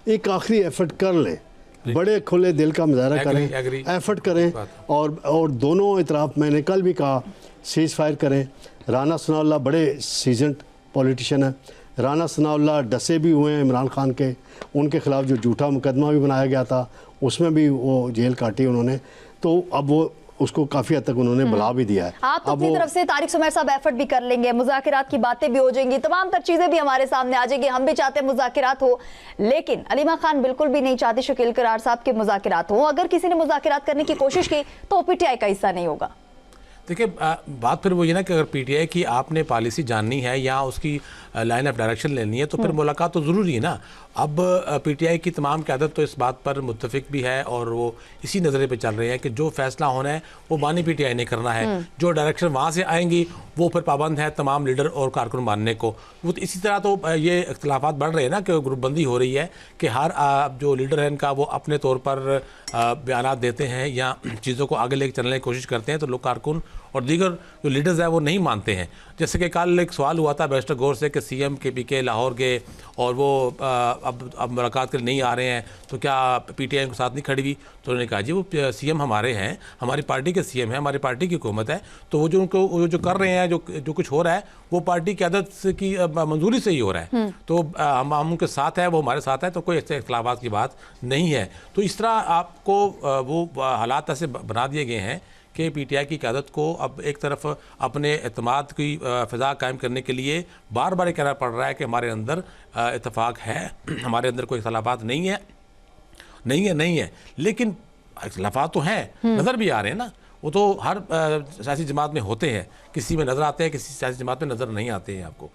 एक आखिरी एफर्ट कर लें, बड़े खुले दिल का मुजाहरा करें, एफर्ट करें, और दोनों इतराफ़, मैंने कल भी कहा, सीज़ फायर करें। राना सनाउल्लाह बड़े सीजनड पॉलिटिशियन है, राना सनाउल्लाह डसे भी हुए हैं इमरान खान के, उनके ख़िलाफ़ जो झूठा मुकदमा भी बनाया गया था उसमें भी वो जेल काटी उन्होंने, तो अब वो उसको काफ़ी हद तक उन्होंने बुला भी दिया है। आप तो अपनी तरफ से तारिक सुमैर साहब एफर्ट भी कर लेंगे, मुज़ाकरात की बातें भी हो जाएंगी, तमाम तर चीज़ें भी हमारे सामने आ जाएंगी, हम भी चाहते हैं मुज़ाकरात हो, लेकिन अलीमा खान बिल्कुल भी नहीं चाहती शकील करार साहब के मुज़ाकरात हो। अगर किसी ने मुज़ाकरात करने की कोशिश की तो पीटीआई का हिस्सा नहीं होगा। देखिए बात फिर वो ये ना कि अगर पीटीआई की आपने पॉलिसी जाननी है या उसकी लाइन ऑफ डायरेक्शन लेनी है तो फिर मुलाकात तो ज़रूरी है ना। अब पीटीआई की तमाम क़यादत तो इस बात पर मुत्तफिक भी है और वो इसी नज़रिए पे चल रहे हैं कि जो फैसला होना है वो बानी पीटीआई ने करना है, जो डायरेक्शन वहाँ से आएंगी वो फिर पाबंद है तमाम लीडर और कारकुन मानने को। वो इसी तरह तो ये इख्तलाफात बढ़ रहे हैं ना कि ग्रुपबंदी हो रही है कि हर जो लीडर है इनका वो अपने तौर पर बयान देते हैं या चीज़ों को आगे लेकर चलने की कोशिश करते हैं, तो लोग कारकुन और दीगर जो लीडर्स हैं वो नहीं मानते हैं। जैसे कि कल एक सवाल हुआ था बैरिस्टर गौर से कि सीएम KPK लाहौर गए और वो अब मुलाकात के लिए नहीं आ रहे हैं, तो क्या PTI के साथ नहीं खड़ी हुई? तो उन्होंने कहा जी वो CM हमारे हैं, हमारी पार्टी के CM हैं, हमारी पार्टी की हुकूमत है, तो वो जो कर रहे हैं, जो कुछ हो रहा है वो पार्टी की आदत की मंजूरी से ही हो रहा है। तो हम उनके साथ हैं, वो हमारे साथ है, तो कोई ऐसे इख्तिलाफात की बात नहीं है। तो इस तरह आपको वो हालात ऐसे बना दिए गए हैं कि PTI की क़यादत को अब एक तरफ अपने एतमाद की फ़िज़ा कायम करने के लिए बार बार कहना पड़ रहा है कि हमारे अंदर इत्तेफाक है, हमारे अंदर कोई इख्तिलाफात नहीं है। लेकिन इख्तिलाफात तो हैं, नज़र भी आ रहे हैं ना। वो तो हर सियासी जमात में होते हैं, किसी में नज़र आते हैं, किसी सियासी जमात में नज़र नहीं आते हैं। आपको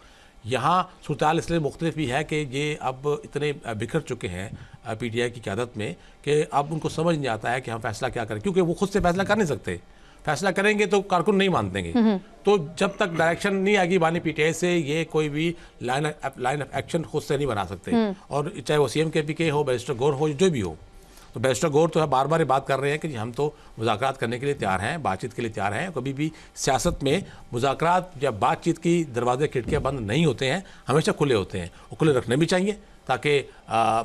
यहाँ सूरत इसलिए मुख्तलिफ भी है कि ये अब इतने बिखर चुके हैं PTI की क़यादत में कि अब उनको समझ नहीं आता है कि हम फैसला क्या करें, क्योंकि वो खुद से फैसला कर नहीं सकते। फैसला करेंगे तो कारकुन नहीं मानतेंगे। तो जब तक डायरेक्शन नहीं आएगी बानी PTI से, ये कोई भी लाइन ऑफ एक्शन खुद से नहीं बना सकते। और चाहे वो CM KPK हो, बैरिस्टर गौर हो, जो भी हो। तो बैरिस्टर गौर तो है बार बार ये बात कर रहे हैं कि हम तो मुज़ाकरात करने के लिए तैयार हैं, बातचीत के लिए तैयार हैं। कभी भी सियासत में मुज़ाकरात या बातचीत की दरवाजे खिड़कियाँ बंद नहीं होते हैं, हमेशा खुले होते हैं। वो खुले रखने भी चाहिए ताकि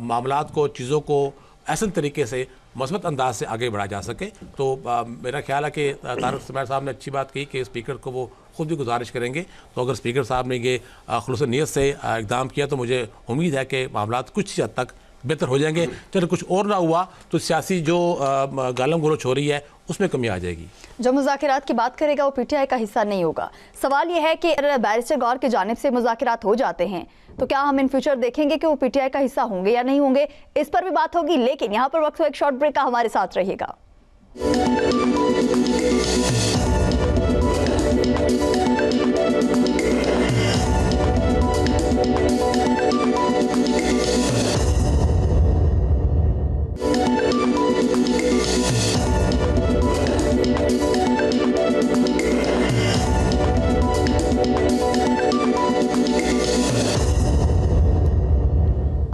मामलात को, चीज़ों को ऐसे तरीके से मस्बत अंदाज से आगे बढ़ाया जा सके। तो मेरा ख्याल है कि तारिक उस्माइल साहब ने अच्छी बात की कि स्पीकर को वो खुद भी गुजारिश करेंगे। तो अगर स्पीकर साहब ने ये खुलूस नीयत से इक़दाम किया तो मुझे उम्मीद है कि मामलात कुछ हद तक बेहतर हो जाएंगे। चलो कुछ और ना हुआ तो सियासी जो गालम गलोच हो रही है उसमें कमी आ जाएगी। जो मुज़ाकरात की बात करेगा वो PTI का हिस्सा नहीं होगा। सवाल यह है कि अगर बैरिस्टर गौर की जानिब से मुज़ाकरात हो जाते हैं तो क्या हम इन फ्यूचर देखेंगे कि वो PTI का हिस्सा होंगे या नहीं होंगे, इस पर भी बात होगी। लेकिन यहाँ पर वक्त हो एक शॉर्ट ब्रेक का, हमारे साथ रहिएगा।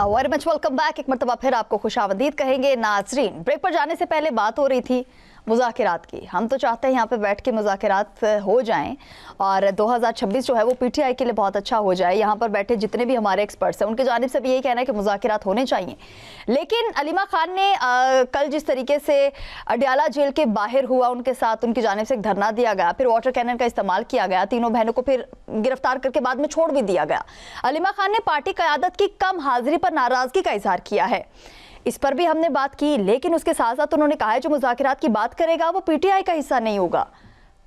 Very much welcome back. एक मरतबा फिर आपको खुशामदीद कहेंगे। नाजरीन, ब्रेक पर जाने से पहले बात हो रही थी मुज़ाकरात की। हम तो चाहते हैं यहाँ पे बैठ के मुज़ाकरात हो जाएं और 2026 जो है वो PTI के लिए बहुत अच्छा हो जाए। यहाँ पर बैठे जितने भी हमारे एक्सपर्ट्स हैं उनके जानिब से भी यही कहना है कि मुज़ाकरात होने चाहिए। लेकिन अलीमा खान ने कल जिस तरीके से अडयाला जेल के बाहर हुआ, उनके साथ उनकी जानिब से एक धरना दिया गया, फिर वाटर कैनन का इस्तेमाल किया गया, तीनों बहनों को फिर गिरफ्तार करके बाद में छोड़ भी दिया गया। अलीमा खान ने पार्टी क़यादत की कम हाजिरी पर नाराज़गी का इजहार किया है, इस पर भी हमने बात की। लेकिन उसके साथ साथ उन्होंने कहा है जो मुज़ाकरात की बात करेगा वो PTI का हिस्सा नहीं होगा।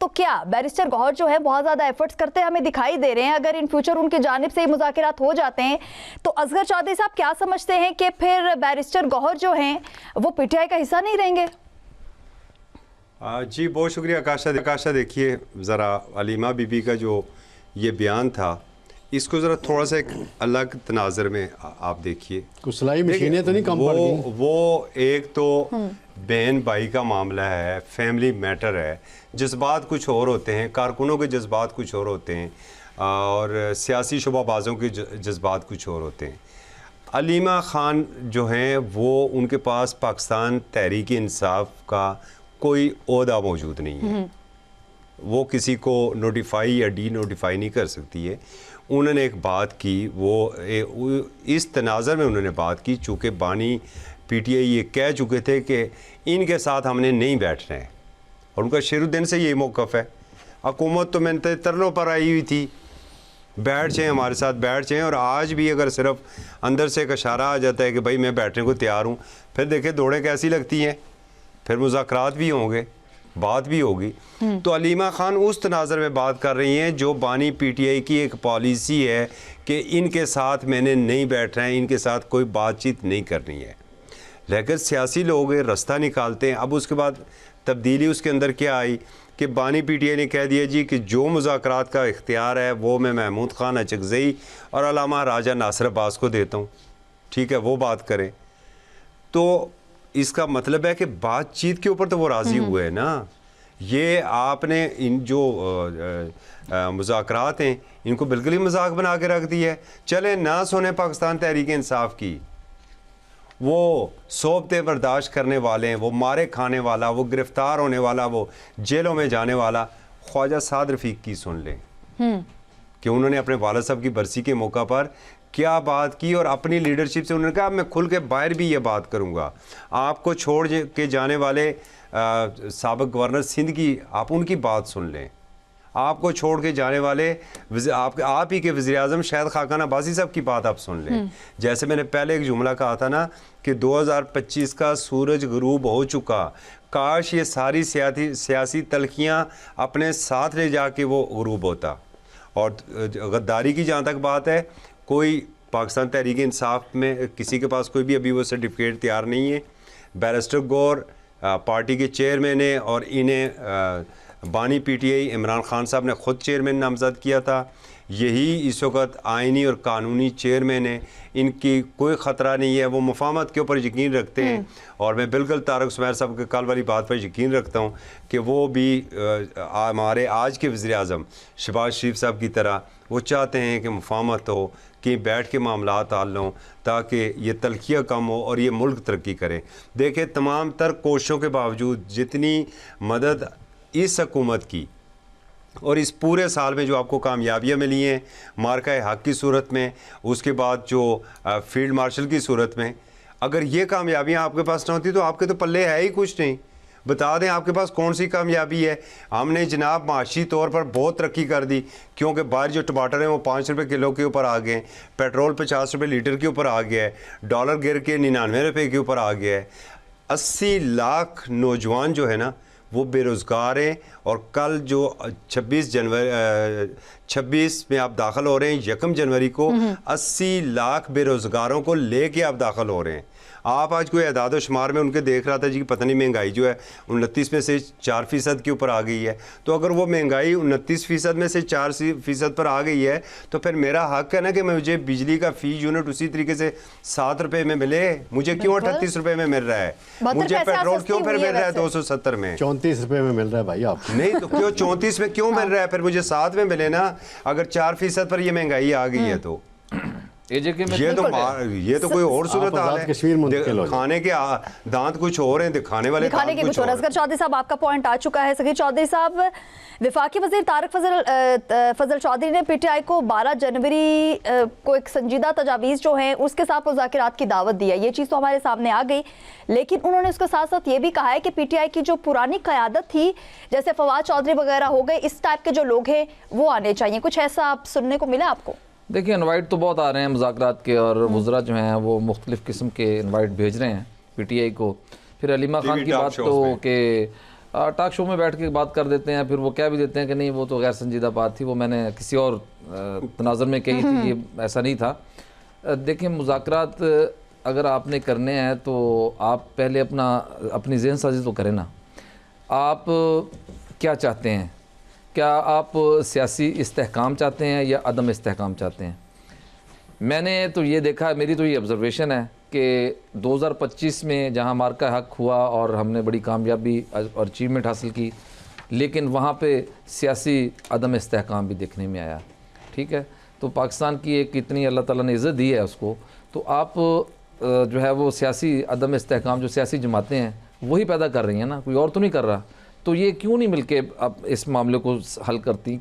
तो क्या बैरिस्टर गौहर जो है बहुत ज़्यादा एफर्ट्स करते हमें दिखाई दे रहे हैं। अगर इन फ्यूचर उनकी जानिब से ही मुज़ाकरात हो जाते हैं तो असगर चौधरी साहब क्या समझते हैं कि फिर बैरिस्टर गौहर जो हैं वो PTI का हिस्सा नहीं रहेंगे? जी बहुत शुक्रिया आकाशा। देखिए ज़रा अलीमा बीबी का जो ये बयान था, इसको ज़रा थोड़ा सा एक अलग तनाज़र में आप देखिए। कुछ सिलाई मशीनें तो नहीं कम पड़ गई? वो एक तो बहन भाई का मामला है, फैमिली मैटर है, जज्बात कुछ और होते हैं, कारकुनों के जज्बात कुछ और होते हैं और सियासी शुबाबाजों के जज्बात कुछ और होते हैं। अलीमा खान जो हैं वो उनके पास पाकिस्तान तहरीक इंसाफ का कोई ओहदा मौजूद नहीं है। वो किसी को नोटिफाई या डी नोटिफाई नहीं कर सकती है। उन्होंने एक बात की, वो इस तनाज़र में उन्होंने बात की, चूँकि बानी PTI ये कह चुके थे कि इनके साथ हमने नहीं बैठना है और उनका शुरुद्दीन से यही मौक़िफ़ है। हुकूमत तो मैंने तरलों पर आई हुई थी, बैठ जाएँ हमारे साथ बैठ जाएँ, और आज भी अगर सिर्फ अंदर से एक इशारा आ जाता है कि भाई मैं बैठने को तैयार हूँ, फिर देखें दौड़ें कैसी लगती हैं, फिर मुज़ाकरात भी होंगे, बात भी होगी। तो अलीमा खान उस तनाज़र में बात कर रही हैं जो बानी PTI की एक पॉलिसी है कि इनके साथ मैंने नहीं बैठना है, इनके साथ कोई बातचीत नहीं करनी है। लेकिन सियासी लोग रास्ता निकालते हैं। अब उसके बाद तब्दीली उसके अंदर क्या आई कि बानी PTI ने कह दिया जी कि जो मुज़ाकरात का इख्तियार है वो मैं महमूद खान अचकज़ई और अल्लामा राजा नासिर अब्बास को देता हूँ, ठीक है, वो बात करें। तो इसका मतलब है कि बातचीत के ऊपर तो वो राज़ी हुए हैं ना। ये आपने इन जो मुज़ाकरात हैं इनको बिल्कुल ही मजाक बना के रख दिया है। चले ना सुने पाकिस्तान तहरीक इंसाफ की, वो सोबते बर्दाश्त करने वाले हैं, वो मारे खाने वाला, वो गिरफ़्तार होने वाला, वो जेलों में जाने वाला, ख्वाजा साद रफ़ीक की सुन लें कि उन्होंने अपने वालिद साहब की बरसी के मौका पर क्या बात की और अपनी लीडरशिप से उन्होंने कहा मैं खुल के बाहर भी ये बात करूँगा। आपको छोड़ के जाने वाले साबिक़ गवर्नर सिंध की आप उनकी बात सुन लें। आपको छोड़ के जाने वाले आप ही के वज़ीर-ए-आज़म शायद खाकान अब्बासी साहब की बात आप सुन लें। जैसे मैंने पहले एक जुमला कहा था ना कि 2025 का सूरज गुरूब हो चुका, काश ये सारी सियासी तलखियाँ अपने साथ ले जाके वो गुरूब होता। और गद्दारी की जहाँ तक बात है, कोई पाकिस्तान तहरीक इंसाफ में किसी के पास कोई भी अभी वो सर्टिफिकेट तैयार नहीं है। बैरिस्टर गौर पार्टी के चेयरमैन है और इन्हें बानी पीटीआई इमरान खान साहब ने ख़ुद चेयरमैन नामज़द किया था। यही इस वक्त आइनी और कानूनी चेयरमैन है। इनकी कोई ख़तरा नहीं है, वो मुफाहमत के ऊपर यकीन रखते हैं। और मैं बिल्कुल तारक सुमैर साहब के कल वाली बात पर यकीन रखता हूँ कि वो भी हमारे आज के वज़ीर-ए-आज़म शहबाज शरीफ साहब की तरह वो चाहते हैं कि मुफाहमत हो, कि बैठ के मामलात हल हों ताकि ये तलखियाँ कम हो और ये मुल्क तरक्की करे। देखें, तमाम तर कोशिशों के बावजूद जितनी मदद इस हुकूमत की और इस पूरे साल में जो आपको कामयाबियाँ मिली हैं मार्का हक की सूरत में, उसके बाद जो फील्ड मार्शल की सूरत में, अगर ये कामयाबियाँ आपके पास ना होती तो आपके तो पल्ले है ही कुछ नहीं। बता दें आपके पास कौन सी कामयाबी है। हमने जनाब माशी तौर पर बहुत तरक्की कर दी, क्योंकि बाहर जो टमाटर हैं वो 5 रुपये किलो के ऊपर आ गए, पेट्रोल 50 रुपये लीटर के ऊपर आ गया है, डॉलर गिर के 99 रुपये के ऊपर आ गया है। 80 लाख नौजवान जो है ना वो बेरोज़गार हैं। और कल जो 26 में आप दाखिल हो रहे हैं, 1 जनवरी को 80 लाख बेरोज़गारों को लेके आप दाखिल हो रहे हैं। आप आज कोई एदाद शुमार में उनके देख रहा था जी कि पता नहीं महंगाई जो है 29 में से 4% के ऊपर आ गई है। तो अगर वो महंगाई 29% में से 4% पर आ गई है तो फिर मेरा हक है ना कि मुझे बिजली का फी यूनिट उसी तरीके से 7 रुपये में मिले। मुझे क्यों 38 रुपये में मिल रहा है? मुझे पेट्रोल क्यों फिर मिल रहा है 270 में? 34 रुपये में मिल रहा है भाई आपको। नहीं तो क्यों 34 में क्यों मिल रहा है? फिर मुझे 7 में मिले ना। अगर 4% पर ये महंगाई आ गई है तो एजेके में ये तो कोई और सूरत हाल है। कश्मीर मुंतकिल हो खाने के दांत कुछ और हैं, दिखाने वाले दिखाने के कुछ और। असगर चौधरी साहब, आपका पॉइंट आ चुका है। सगीर चौधरी साहब, वफाकी वजीर तारिक फजल चौधरी ने पीटीआई को 12 जनवरी को एक संजीदा तजावीज़ जो हैं उसके साथ मुज़ाकरात की दावत दी है। ये चीज़ तो हमारे सामने आ गई, लेकिन उन्होंने उसके साथ साथ ये भी कहा है कि पीटीआई की जो पुरानी क़यादत थी, जैसे फवाद चौधरी वगैरह हो गए, इस टाइप के जो लोग हैं वो आने चाहिए। कुछ ऐसा आप सुनने को मिला आपको? देखिए, इनवाइट तो बहुत आ रहे हैं मुज़ाकरात के, और वज़रा जो हैं वो मुख्तलिफ़ किस्म के इनवाइट भेज रहे हैं पीटीआई को। फिर अलीमा खान की बात तो कि टॉक शो में बैठ के बात कर देते हैं, फिर वो कह भी देते हैं कि नहीं वो तो गैर संजीदा बात थी, वो मैंने किसी और तनाज़र में कही थी, ये ऐसा नहीं था। देखिए, मुज़ाकरात अगर आपने करने हैं तो आप पहले अपनी ज़हन साजी तो करें ना। आप क्या चाहते हैं? क्या आप सियासी इस्तेहकाम चाहते हैं या अदम इस्तेहकाम चाहते हैं? मैंने तो ये देखा, मेरी तो ये ऑब्ज़र्वेशन है कि 2025 में जहां मार्का हक हुआ और हमने बड़ी कामयाबी और अचीवमेंट हासिल की, लेकिन वहां पे सियासी अदम इस्तेहकाम भी देखने में आया। ठीक है, तो पाकिस्तान की एक इतनी अल्लाह ताला ने इज़्ज़त दी है उसको, तो आप जो है वो सियासी अदम इस्तेहकाम जो सियासी जमातें हैं वही पैदा कर रही हैं ना, कोई और तो नहीं कर रहा। तो ये क्यों नहीं मिलके अब इस मामले को हल करती?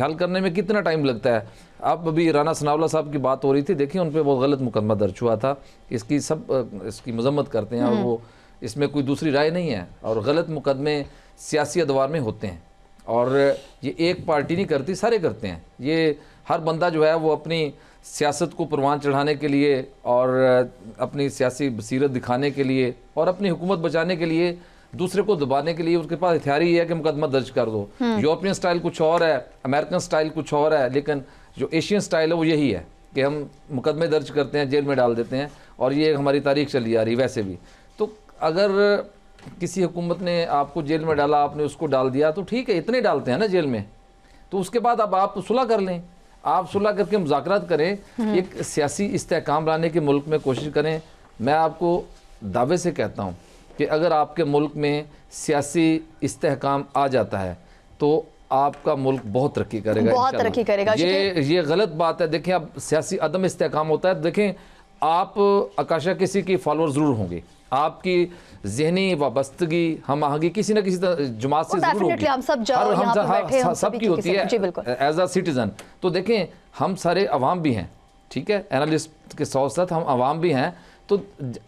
हल करने में कितना टाइम लगता है? अब अभी राना सनाउल्लाह साहब की बात हो रही थी, देखिए उन पर बहुत गलत मुकदमा दर्ज हुआ था, इसकी मजम्मत करते हैं और वो इसमें कोई दूसरी राय नहीं है। और गलत मुकदमे सियासी अदवार में होते हैं और ये एक पार्टी नहीं करती, सारे करते हैं। ये हर बंदा जो है वो अपनी सियासत को परवान चढ़ाने के लिए और अपनी सियासी बसीरत दिखाने के लिए और अपनी हुकूमत बचाने के लिए, दूसरे को दबाने के लिए उसके पास हथियार ही है कि मुकदमा दर्ज कर दो। यूरोपियन स्टाइल कुछ और है, अमेरिकन स्टाइल कुछ और है, लेकिन जो एशियन स्टाइल है वो यही है कि हम मुकदमे दर्ज करते हैं, जेल में डाल देते हैं, और ये हमारी तारीख चली आ रही वैसे भी। तो अगर किसी हुकूमत ने आपको जेल में डाला, आपने उसको डाल दिया, तो ठीक है, इतने डालते हैं ना जेल में, तो उसके बाद अब आप सुलह कर लें, आप सुलह करके मुज़ाकरात करें, एक सियासी इस्तेहकाम लाने की मुल्क में कोशिश करें। मैं आपको दावे से कहता हूँ कि अगर आपके मुल्क में सियासी इस्तेहकाम आ जाता है तो आपका मुल्क बहुत तरक्की करेगा, बहुत तरक्की करेगा। ये गलत बात है। देखें, अब सियासी अदम इस्तेहकाम होता है, देखें आप आकाशा किसी की फॉलोअर ज़रूर होंगे, आपकी जहनी वाबस्तगी हम आहंगी किसी न किसी जमात से ज़रूर होगी। हम सब यहाँ पे बैठे हम सबकी होती है एज अ सिटीज़न। तो देखें हम सारे अवाम भी हैं, ठीक है, एनालिस्ट के साथ साथ हम अवाम भी हैं। तो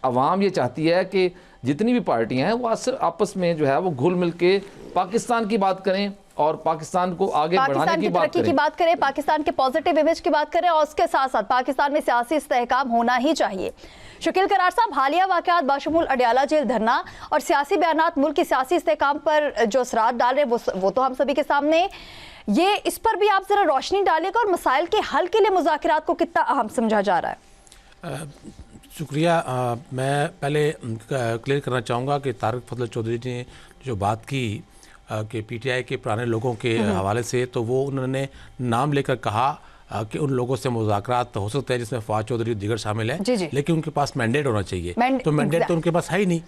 अवाम ये चाहती है कि जितनी भी पार्टियां हैं वो आपस में जो है वो घुल मिल के पाकिस्तान की बात करें और पाकिस्तान को आगे बढ़ाने की बात करें, पाकिस्तान के पॉजिटिव इमेज की बात करें और उसके साथ साथ पाकिस्तान में सियासी इस्तेहकाम होना ही चाहिए। शकील करार साहब, हालिया वाकयात बाशमूल अडयाला जेल धरना और सियासी बयानात मुल्क की सियासी इस्तेहकाम पर जो असरात डाल रहे हैं वो तो हम सभी के सामने, ये इस पर भी आप जरा रोशनी डालेगा और मसाइल के हल के लिए मुज़ाकरात को कितना अहम समझा जा रहा है? शुक्रिया। मैं पहले क्लियर करना चाहूँगा कि तारिक फजल चौधरी ने जो बात की कि पीटीआई के पुराने लोगों के हवाले से, तो वो उन्होंने नाम लेकर कहा कि उन लोगों से मुज़ाकरात हो सकते हैं जिसमें फवाद चौधरी दीगर शामिल है, लेकिन उनके पास मैंडेट होना चाहिए। तो मैंडेट तो उनके पास है ही नहीं,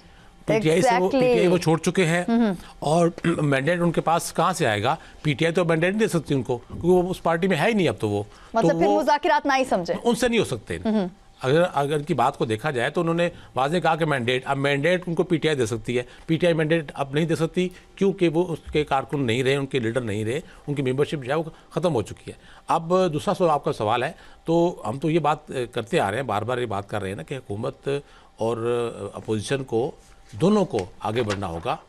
पीटीआई वो छोड़ चुके हैं और मैंडेट उनके पास कहाँ से आएगा? पीटीआई तो मैंडेट नहीं दे सकती उनको क्योंकि वो उस पार्टी में है ही नहीं अब। तो वो मतलब फिर मुज़ाकरात ना ही समझे, उनसे नहीं हो सकते। अगर की बात को देखा जाए तो उन्होंने वाज़े कहा कि मैंडेट, अब मैंडेट उनको पीटीआई दे सकती है, पीटीआई मैंडेट अब नहीं दे सकती क्योंकि वो उसके कारकुन नहीं रहे, उनके लीडर नहीं रहे, उनकी मेंबरशिप जो है वो ख़त्म हो चुकी है। अब दूसरा आपका सवाल है, तो हम तो ये बात करते आ रहे हैं, बार बार ये बात कर रहे हैं ना कि हुकूमत और अपोजिशन को दोनों को आगे बढ़ना होगा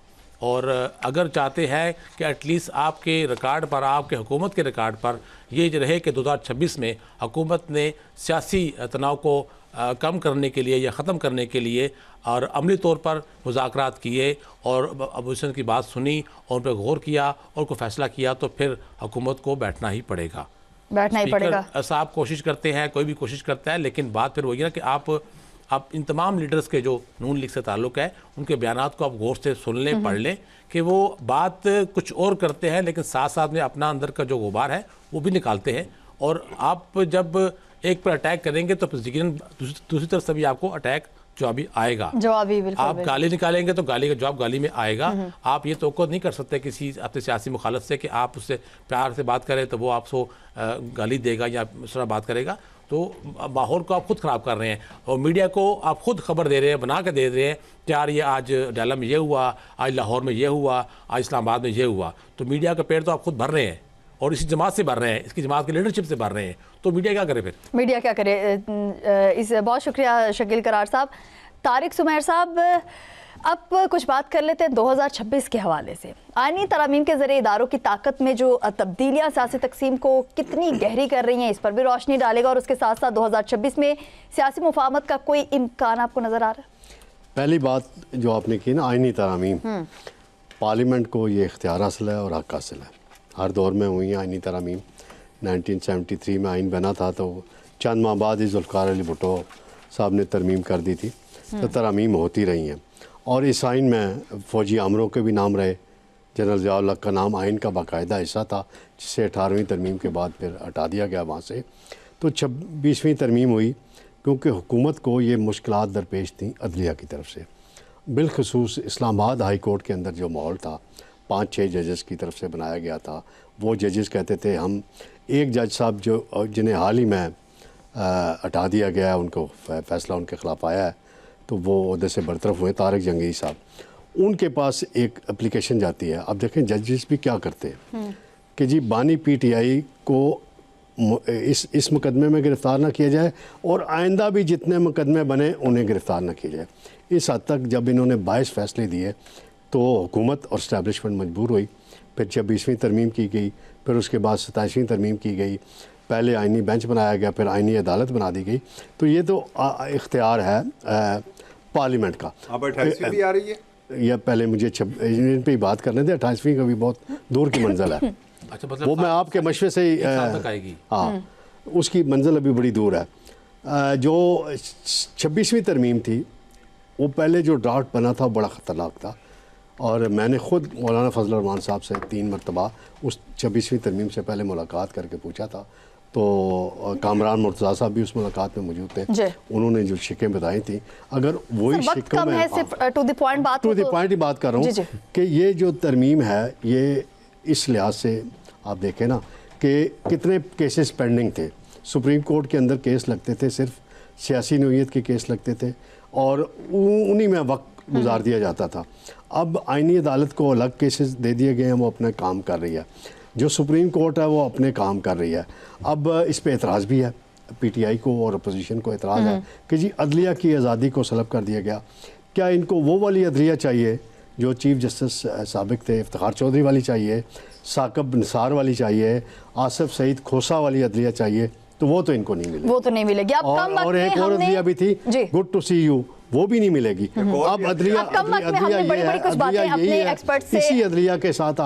और अगर चाहते हैं कि एटलीस्ट आपके रिकॉर्ड पर, आपके हुकूमत के रिकॉर्ड पर ये रहे कि 2026 में हुकूमत ने सियासी तनाव को कम करने के लिए या ख़त्म करने के लिए और अमली तौर पर मुज़ाकरात किए और अपोजिशन की बात सुनी और उन पर गौर किया और कोई फ़ैसला किया, तो फिर हुकूमत को बैठना ही पड़ेगा। साहब कोशिश करते हैं, कोई भी कोशिश करता है, लेकिन बात फिर वही है ना कि आप इन तमाम लीडर्स के जो नून लीग से ताल्लुक़ है उनके बयानात को आप गौर से सुन लें, पढ़ लें कि वो बात कुछ और करते हैं लेकिन साथ साथ में अपना अंदर का जो गुबार है वो भी निकालते हैं। और आप जब एक पर अटैक करेंगे तो यकीनन दूसरी तरफ से भी आपको अटैक जवाबी आएगा। आप गाली निकालेंगे तो गाली का जवाब गाली में आएगा। आप ये तवक्को नहीं कर सकते किसी अपने सियासी मुखालफ से कि आप उससे प्यार से बात करें तो वो आपको गाली देगा या इस तरह बात करेगा। तो माहौल को आप खुद ख़राब कर रहे हैं और मीडिया को आप खुद खबर दे रहे हैं, बना के दे रहे हैं कि यार ये आज डाला में ये हुआ, आज लाहौर में ये हुआ, आज इस्लामाबाद में ये हुआ। तो मीडिया का पेड़ तो आप खुद भर रहे हैं और इसी जमात से भर रहे हैं, इसकी जमात की लीडरशिप से भर रहे हैं। तो मीडिया क्या करे फिर? मीडिया क्या करे? इस बहुत शुक्रिया शकील करार साहब। तारिक सुमेर साहब, अब कुछ बात कर लेते हैं 2026 के हवाले से। आईनी तरमीम के ज़रिए इदारों की ताकत में जो तब्दीलियाँ सियासी तकसीम को कितनी गहरी कर रही हैं, इस पर भी रोशनी डालेगा और उसके साथ साथ 2026 में सियासी मुफाहमत का कोई इम्कान आपको नज़र आ रहा है? पहली बात जो आपने की ना, आईनी तरमीम, पार्लियामेंट को ये इख्तियार हासिल है और हक हासिल है। हर दौर में हुई आईनी तरमीम। 1973 में आइन बना था तो चंद माह बाद ही जुल्फ़िकार अली भुट्टो साहब ने तरमीम कर दी थी। तो तरमीम होती रही हैं और इस आइन में फ़ौजी आमरों के भी नाम रहे। जनरल ज़ियाउल हक़ का नाम आइन का बाकायदा हिस्सा था जिसे 18वीं तरमीम के बाद फिर हटा दिया गया वहाँ से। तो 26वीं तरमीम हुई क्योंकि हुकूमत को ये मुश्किलात दरपेश थी अदलिया की तरफ से। बिलखसूस इस्लामाबाद हाई कोर्ट के अंदर जो माहौल था 5-6 जजेस की तरफ से बनाया गया था। वो जजेस कहते थे हम, एक जज साहब जो जिन्हें हाल ही में हटा दिया गया, उनको फ़ैसला उनके ख़िलाफ़ आया है तो वो उहदे से बरतरफ हुए, तारिक जंगीरी साहब, उनके पास एक एप्लीकेशन जाती है। अब देखें जजेस भी क्या करते हैं कि जी बानी पीटीआई को इस मुकदमे में गिरफ़्तार ना किया जाए और आइंदा भी जितने मुकदमे बने उन्हें गिरफ़्तार ना किया जाए। इस हद तक जब इन्होंने 22 फ़ैसले दिए तो हुकूमत और इस्टेब्लिशमेंट मजबूर हुई। फिर 26वीं तरमीम की गई, फिर उसके बाद 27वीं तरमीम की गई, पहले आइनी बेंच बनाया गया, फिर आइनी अदालत बना दी गई। तो ये तो इख्तियार है पार्लियामेंट का। अब 28वीं भी आ रही है। यह पहले मुझे इन पर ही बात करने थे। 28वीं का भी बहुत दूर की मंजिल है। अच्छा, मतलब वो मैं आपके मशवरे से ही, हाँ, उसकी मंजिल अभी बड़ी दूर है। जो 26वीं तरमीम थी वो पहले जो ड्राफ्ट बना था वो बड़ा ख़तरनाक था और मैंने ख़ुद मौलाना फजल रहमान साहब से 3 मरतबा उस 26वीं तरमीम से पहले मुलाकात करके पूछा था। तो कामरान मुर्तज़ा साहब भी उस मुलाकात में मौजूद थे। उन्होंने जो शिकें बताई थी, अगर वही शिकों में टू द पॉइंट ही बात कर रहा हूँ कि ये जो तरमीम है ये इस लिहाज से आप देखें ना कि कितने केसेस पेंडिंग थे। सुप्रीम कोर्ट के अंदर केस लगते थे सिर्फ सियासी नोयत के केस लगते थे और उन्हीं में वक्त गुजार दिया जाता था। अब आईनी अदालत को अलग केसेस दे दिए गए हैं, वो अपना काम कर रही है। जो सुप्रीम कोर्ट है वो अपने काम कर रही है। अब इस पे एतराज़ भी है, पीटीआई को और अपोजिशन को एतराज़ है कि जी अदलिया की आज़ादी को सलब कर दिया गया। क्या इनको वो वाली अदलिया चाहिए जो चीफ जस्टिस साबिक थे इफ्तिखार चौधरी वाली चाहिए, साकब निसार वाली चाहिए, आसिफ सईद खोसा वाली अदलिया चाहिए? तो वो तो इनको नहीं मिलेगी, वो तो नहीं मिलेगी। अब कम वक्त और में एक और हमने अदलिया भी थी, गुड टू सी यू, वो भी नहीं मिलेगी। अब अदलिया कम वक्त में हमने बड़ी-बड़ी कुछ बातें अपने एक्सपर्ट से, इसी अदलिया के साथ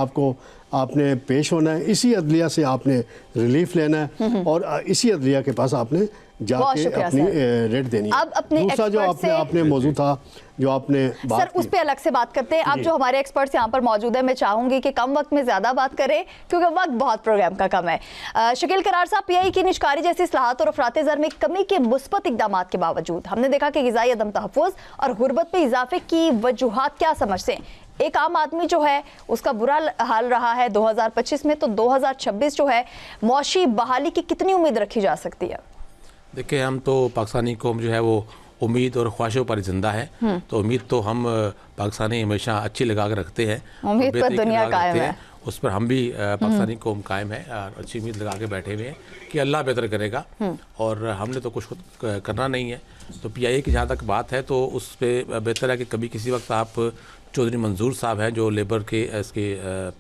आपने पेश होना है, इसी अदलिया से आपने रिलीफ लेना है और इसी अदलिया के पास आपने जाके अपनी रेट देनी है। अब अपने दूसरा जो आपने मौजू था जो आपने बात सर उस पे अलग से बात करते हैं। अब जो हमारे एक्सपर्ट्स यहाँ पर मौजूद है, मैं चाहूंगी कि कम वक्त में ज्यादा बात करें क्योंकि वक्त बहुत प्रोग्राम का कम है। शकील करार साहब, पीआई की निजकारी जैसी इस्लाहात और अफरात ज़र में कमी के मुस्बत इकदाम के बावजूद हमने देखा कि ग़िज़ाई अदम तहफ़्फ़ुज़ और गुर्बत में इजाफे की वजूहात क्या समझते हैं? एक आम आदमी जो है उसका बुरा हाल रहा है 2025 में, तो 2026 जो है मौशी बहाली की कितनी उम्मीद रखी जा सकती है? देखिए, हम तो पाकिस्तानी कौम जो है वो उम्मीद और ख्वाहिशों पर जिंदा है। तो उम्मीद तो हम पाकिस्तानी हमेशा अच्छी लगा के रखते हैं, उम्मीद पर दुनिया कायम है। उस पर हम भी पाकिस्तानी कौम कायम है और अच्छी उम्मीद लगा के बैठे हुए हैं कि अल्लाह बेहतर करेगा और हमने तो कुछ खुद करना नहीं है। तो पीआईए की जहाँ तक बात है तो उस पर बेहतर है कि कभी किसी वक्त आप चौधरी मंजूर साहब हैं जो लेबर के इसके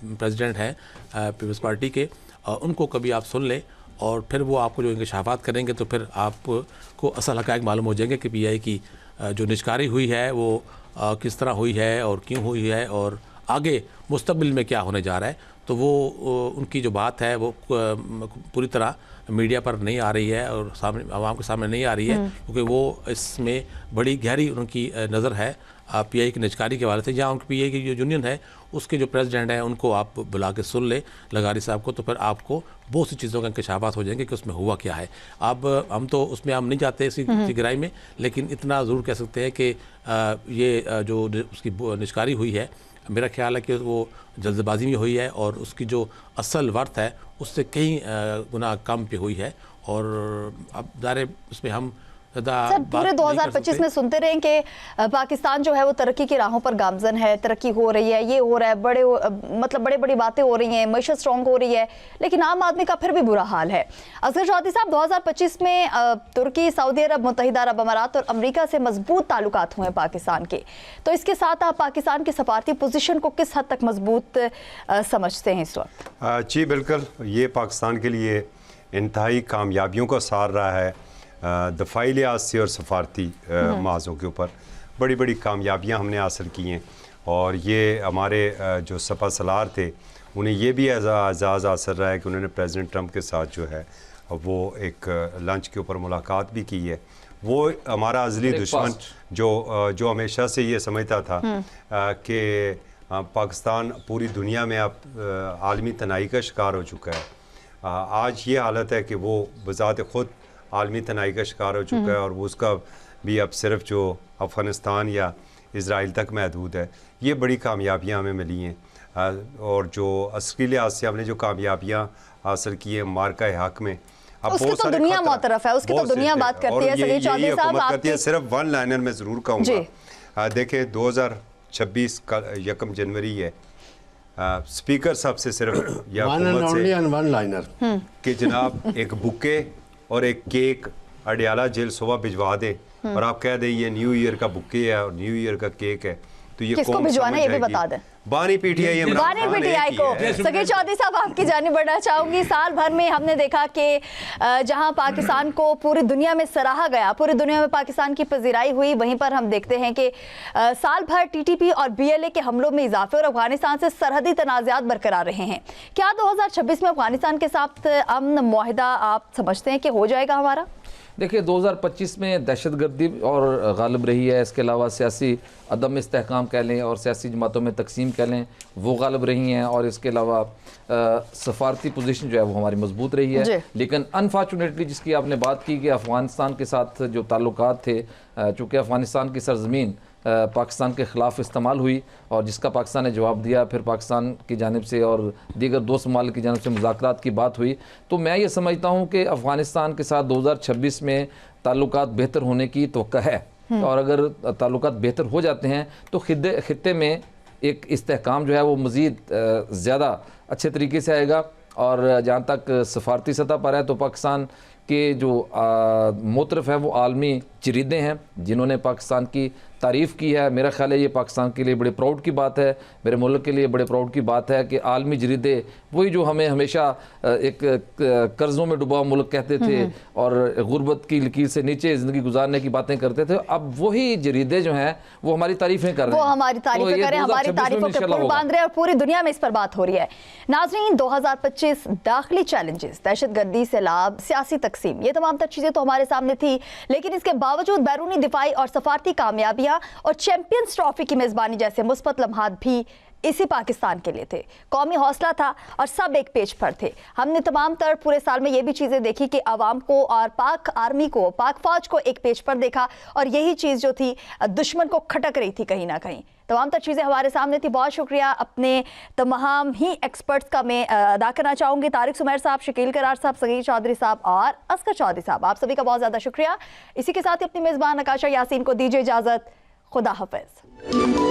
प्रेसिडेंट हैं पीपल्स पार्टी के, उनको कभी आप सुन लें और फिर वो आपको जो इंकशाफात करेंगे तो फिर आपको असल हक़ाइक़ मालूम हो जाएंगे कि पीआई की जो निजकारी हुई है वो किस तरह हुई है और क्यों हुई है और आगे मुस्तक़बिल में क्या होने जा रहा है। तो वो उनकी जो बात है वो पूरी तरह मीडिया पर नहीं आ रही है और सामने आवाम के सामने नहीं आ रही है क्योंकि वो इसमें बड़ी गहरी उनकी नज़र है पीआई की निजकारी के हवाले से। जहाँ उनकी पीआई की जो यूनियन है उसके जो प्रेसिडेंट हैं उनको आप बुला के सुन ले लगारी साहब को, तो फिर आपको बहुत सी चीज़ों का इंकशाफात हो जाएंगे कि उसमें हुआ क्या है। अब हम तो उसमें हम नहीं जाते इसी गहराई में, लेकिन इतना ज़रूर कह सकते हैं कि ये जो उसकी निजकारी हुई है मेरा ख्याल है कि वो जल्दबाजी में हुई है और उसकी जो असल वर्थ है उससे कई गुना कम पे हुई है। और अब ज़ाहिर उसमें हम सर पूरे 2025 में सुनते रहे कि पाकिस्तान जो है वो तरक्की की राहों पर गामजन है, तरक्की हो रही है, ये हो रहा है, मतलब बड़ी बातें हो रही हैं, मैशत स्ट्रॉन्ग हो रही है, लेकिन आम आदमी का फिर भी बुरा हाल है। असगर चौधरी साहब, 2025 में तुर्की, सऊदी अरब, मुत्तहिदा अरब अमारात और अमेरिका से मजबूत ताल्लुकात हुए पाकिस्तान के, तो इसके साथ आप पाकिस्तान की सफारती पोजीशन को किस हद तक मजबूत समझते हैं इस वक्त? जी बिल्कुल, ये पाकिस्तान के लिए इंतहाई कामयाबियों का सार रहा है। दफ़ाई लिहाज से और सफारती माज़ों के ऊपर बड़ी कामयाबियां हमने हासिल की हैं और ये हमारे जो सपा सलार थे उन्हें ये भी एजाज़ हासिल रहा है कि उन्होंने प्रेसिडेंट ट्रंप के साथ जो है वो एक लंच के ऊपर मुलाकात भी की है। वो हमारा अज़ली दुश्मन जो हमेशा से ये समझता था कि पाकिस्तान पूरी दुनिया में अब आलमी तनाई का शिकार हो चुका है। आज ये हालत है कि वो बज़ात ख़ुद आलमी तनाई का शिकार हो चुका है और वो उसका भी अब सिर्फ जो अफ़गानिस्तान या इज़राइल तक महदूद है। ये बड़ी कामयाबियाँ हमें मिली हैं और जो अस्करी लिहाज से हमने जो कामयाबियाँ हासिल की हैं मार्का हक़ में, अब उसकी तो दुनिया मौतरफ है, उसकी तो दुनिया बात करती है। सगीर चौधरी साहब आपकी सिर्फ वन लाइनर में ज़रूर कहूँगा, देखें 2026 का 1 जनवरी है, स्पीकर साहब से सिर्फ या वन लाइनर कि जनाब एक बुके और एक केक अडियाला जेल सुबह भिजवा दे और आप कह दें ये न्यू ईयर का बुके है और न्यू ईयर का केक है, तो ये किसको भिजवाना है ये भी बता दें। बानी पीटीआई को। सगीर चौधरी साहब आपकी जानिब बढ़ना चाहूंगी। साल भर में हमने देखा कि जहां पाकिस्तान को पूरी दुनिया में सराहा गया, पूरी दुनिया में पाकिस्तान की पजीराई हुई, वहीं पर हम देखते हैं कि साल भर टीटीपी और बीएलए के हमलों में इजाफे और अफगानिस्तान से सरहदी तनाज़ात बरकरार रहे हैं। क्या 2026 में अफगानिस्तान के साथ अमन मुआहिदा आप समझते हैं कि हो जाएगा हमारा? देखिए 2025 में दहशतगर्दी और गालिब रही है, इसके अलावा सियासी अदम इस्तेहकाम कह लें और सियासी जमातों में तकसीम कह लें वो गालिब रही हैं और इसके अलावा सफारती पोजीशन जो है वो हमारी मजबूत रही है। लेकिन अनफॉर्चुनेटली जिसकी आपने बात की कि अफ़गानिस्तान के साथ जो ताल्लुकात थे चूँकि अफ़गानिस्तान की सरजमीन पाकिस्तान के ख़िलाफ़ इस्तेमाल हुई और जिसका पाकिस्तान ने जवाब दिया, फिर पाकिस्तान की जानिब से और दीगर दोस्त ममालिक की जानिब से मुज़ाकरात की बात हुई। तो मैं ये समझता हूँ कि अफ़गानिस्तान के साथ 2026 में ताल्लुकात बेहतर होने की तवक्का है, और अगर ताल्लुकात बेहतर हो जाते हैं तो खित्ते में एक इस्तेहकाम जो है वो मज़ीद ज़्यादा अच्छे तरीके से आएगा। और जहाँ तक सफारती सतह पर है तो पाकिस्तान के जो मोतरफ है वो आलमी जरीदे हैं जिन्होंने पाकिस्तान की तारीफ़ की है। मेरा ख्याल है ये पाकिस्तान के लिए बड़े प्राउड की बात है, मेरे मुल्क के लिए बड़े प्राउड की बात है कि आलमी जरीदे वही जो हमें हमेशा एक कर्ज़ों में डूबा मुल्क कहते थे और गुर्बत की लकीर से नीचे ज़िंदगी गुजारने की बातें करते थे, अब वही जरीदे जो हैं वो हमारी तारीफ़ें कर रहे हैं, वो हमारी तारीफ़ें कर रहे हैं, हमारी तारीफ़ों के पुल बांध रहे हैं और पूरी दुनिया में इस पर बात हो रही है। नाज़रीन, 2025 दाखिली चैलेंजेस, दहशतगर्दी, सैलाब, सियासी तकसीम, ये तमाम तर चीज़ें तो हमारे सामने थी, लेकिन इसके बावजूद बैरूनी दिफाई और सफारती कामयाबियाँ और चैंपियंस ट्रॉफी की मेज़बानी जैसे मुस्बत लम्हात भी इसी पाकिस्तान के लिए थे। कौमी हौसला था और सब एक पेज पर थे। हमने तमाम तर पूरे साल में ये भी चीज़ें देखी कि आवाम को और पाक आर्मी को, पाक फौज को एक पेज पर देखा, और यही चीज़ जो थी दुश्मन को खटक रही थी कहीं ना कहीं। तमाम तर चीज़ें हमारे सामने थी। बहुत शुक्रिया अपने तमाम ही एक्सपर्ट्स का मैं अदा करना चाहूँगी, तारिक सुमैर साहब, शकील करार साहब, सगीर चौधरी साहब और असगर चौधरी साहब, आप सभी का बहुत ज़्यादा शुक्रिया। इसी के साथ ही अपनी मेज़बान आकाशा यासीन को दीजिए इजाज़त। खुदा हाफ़िज़।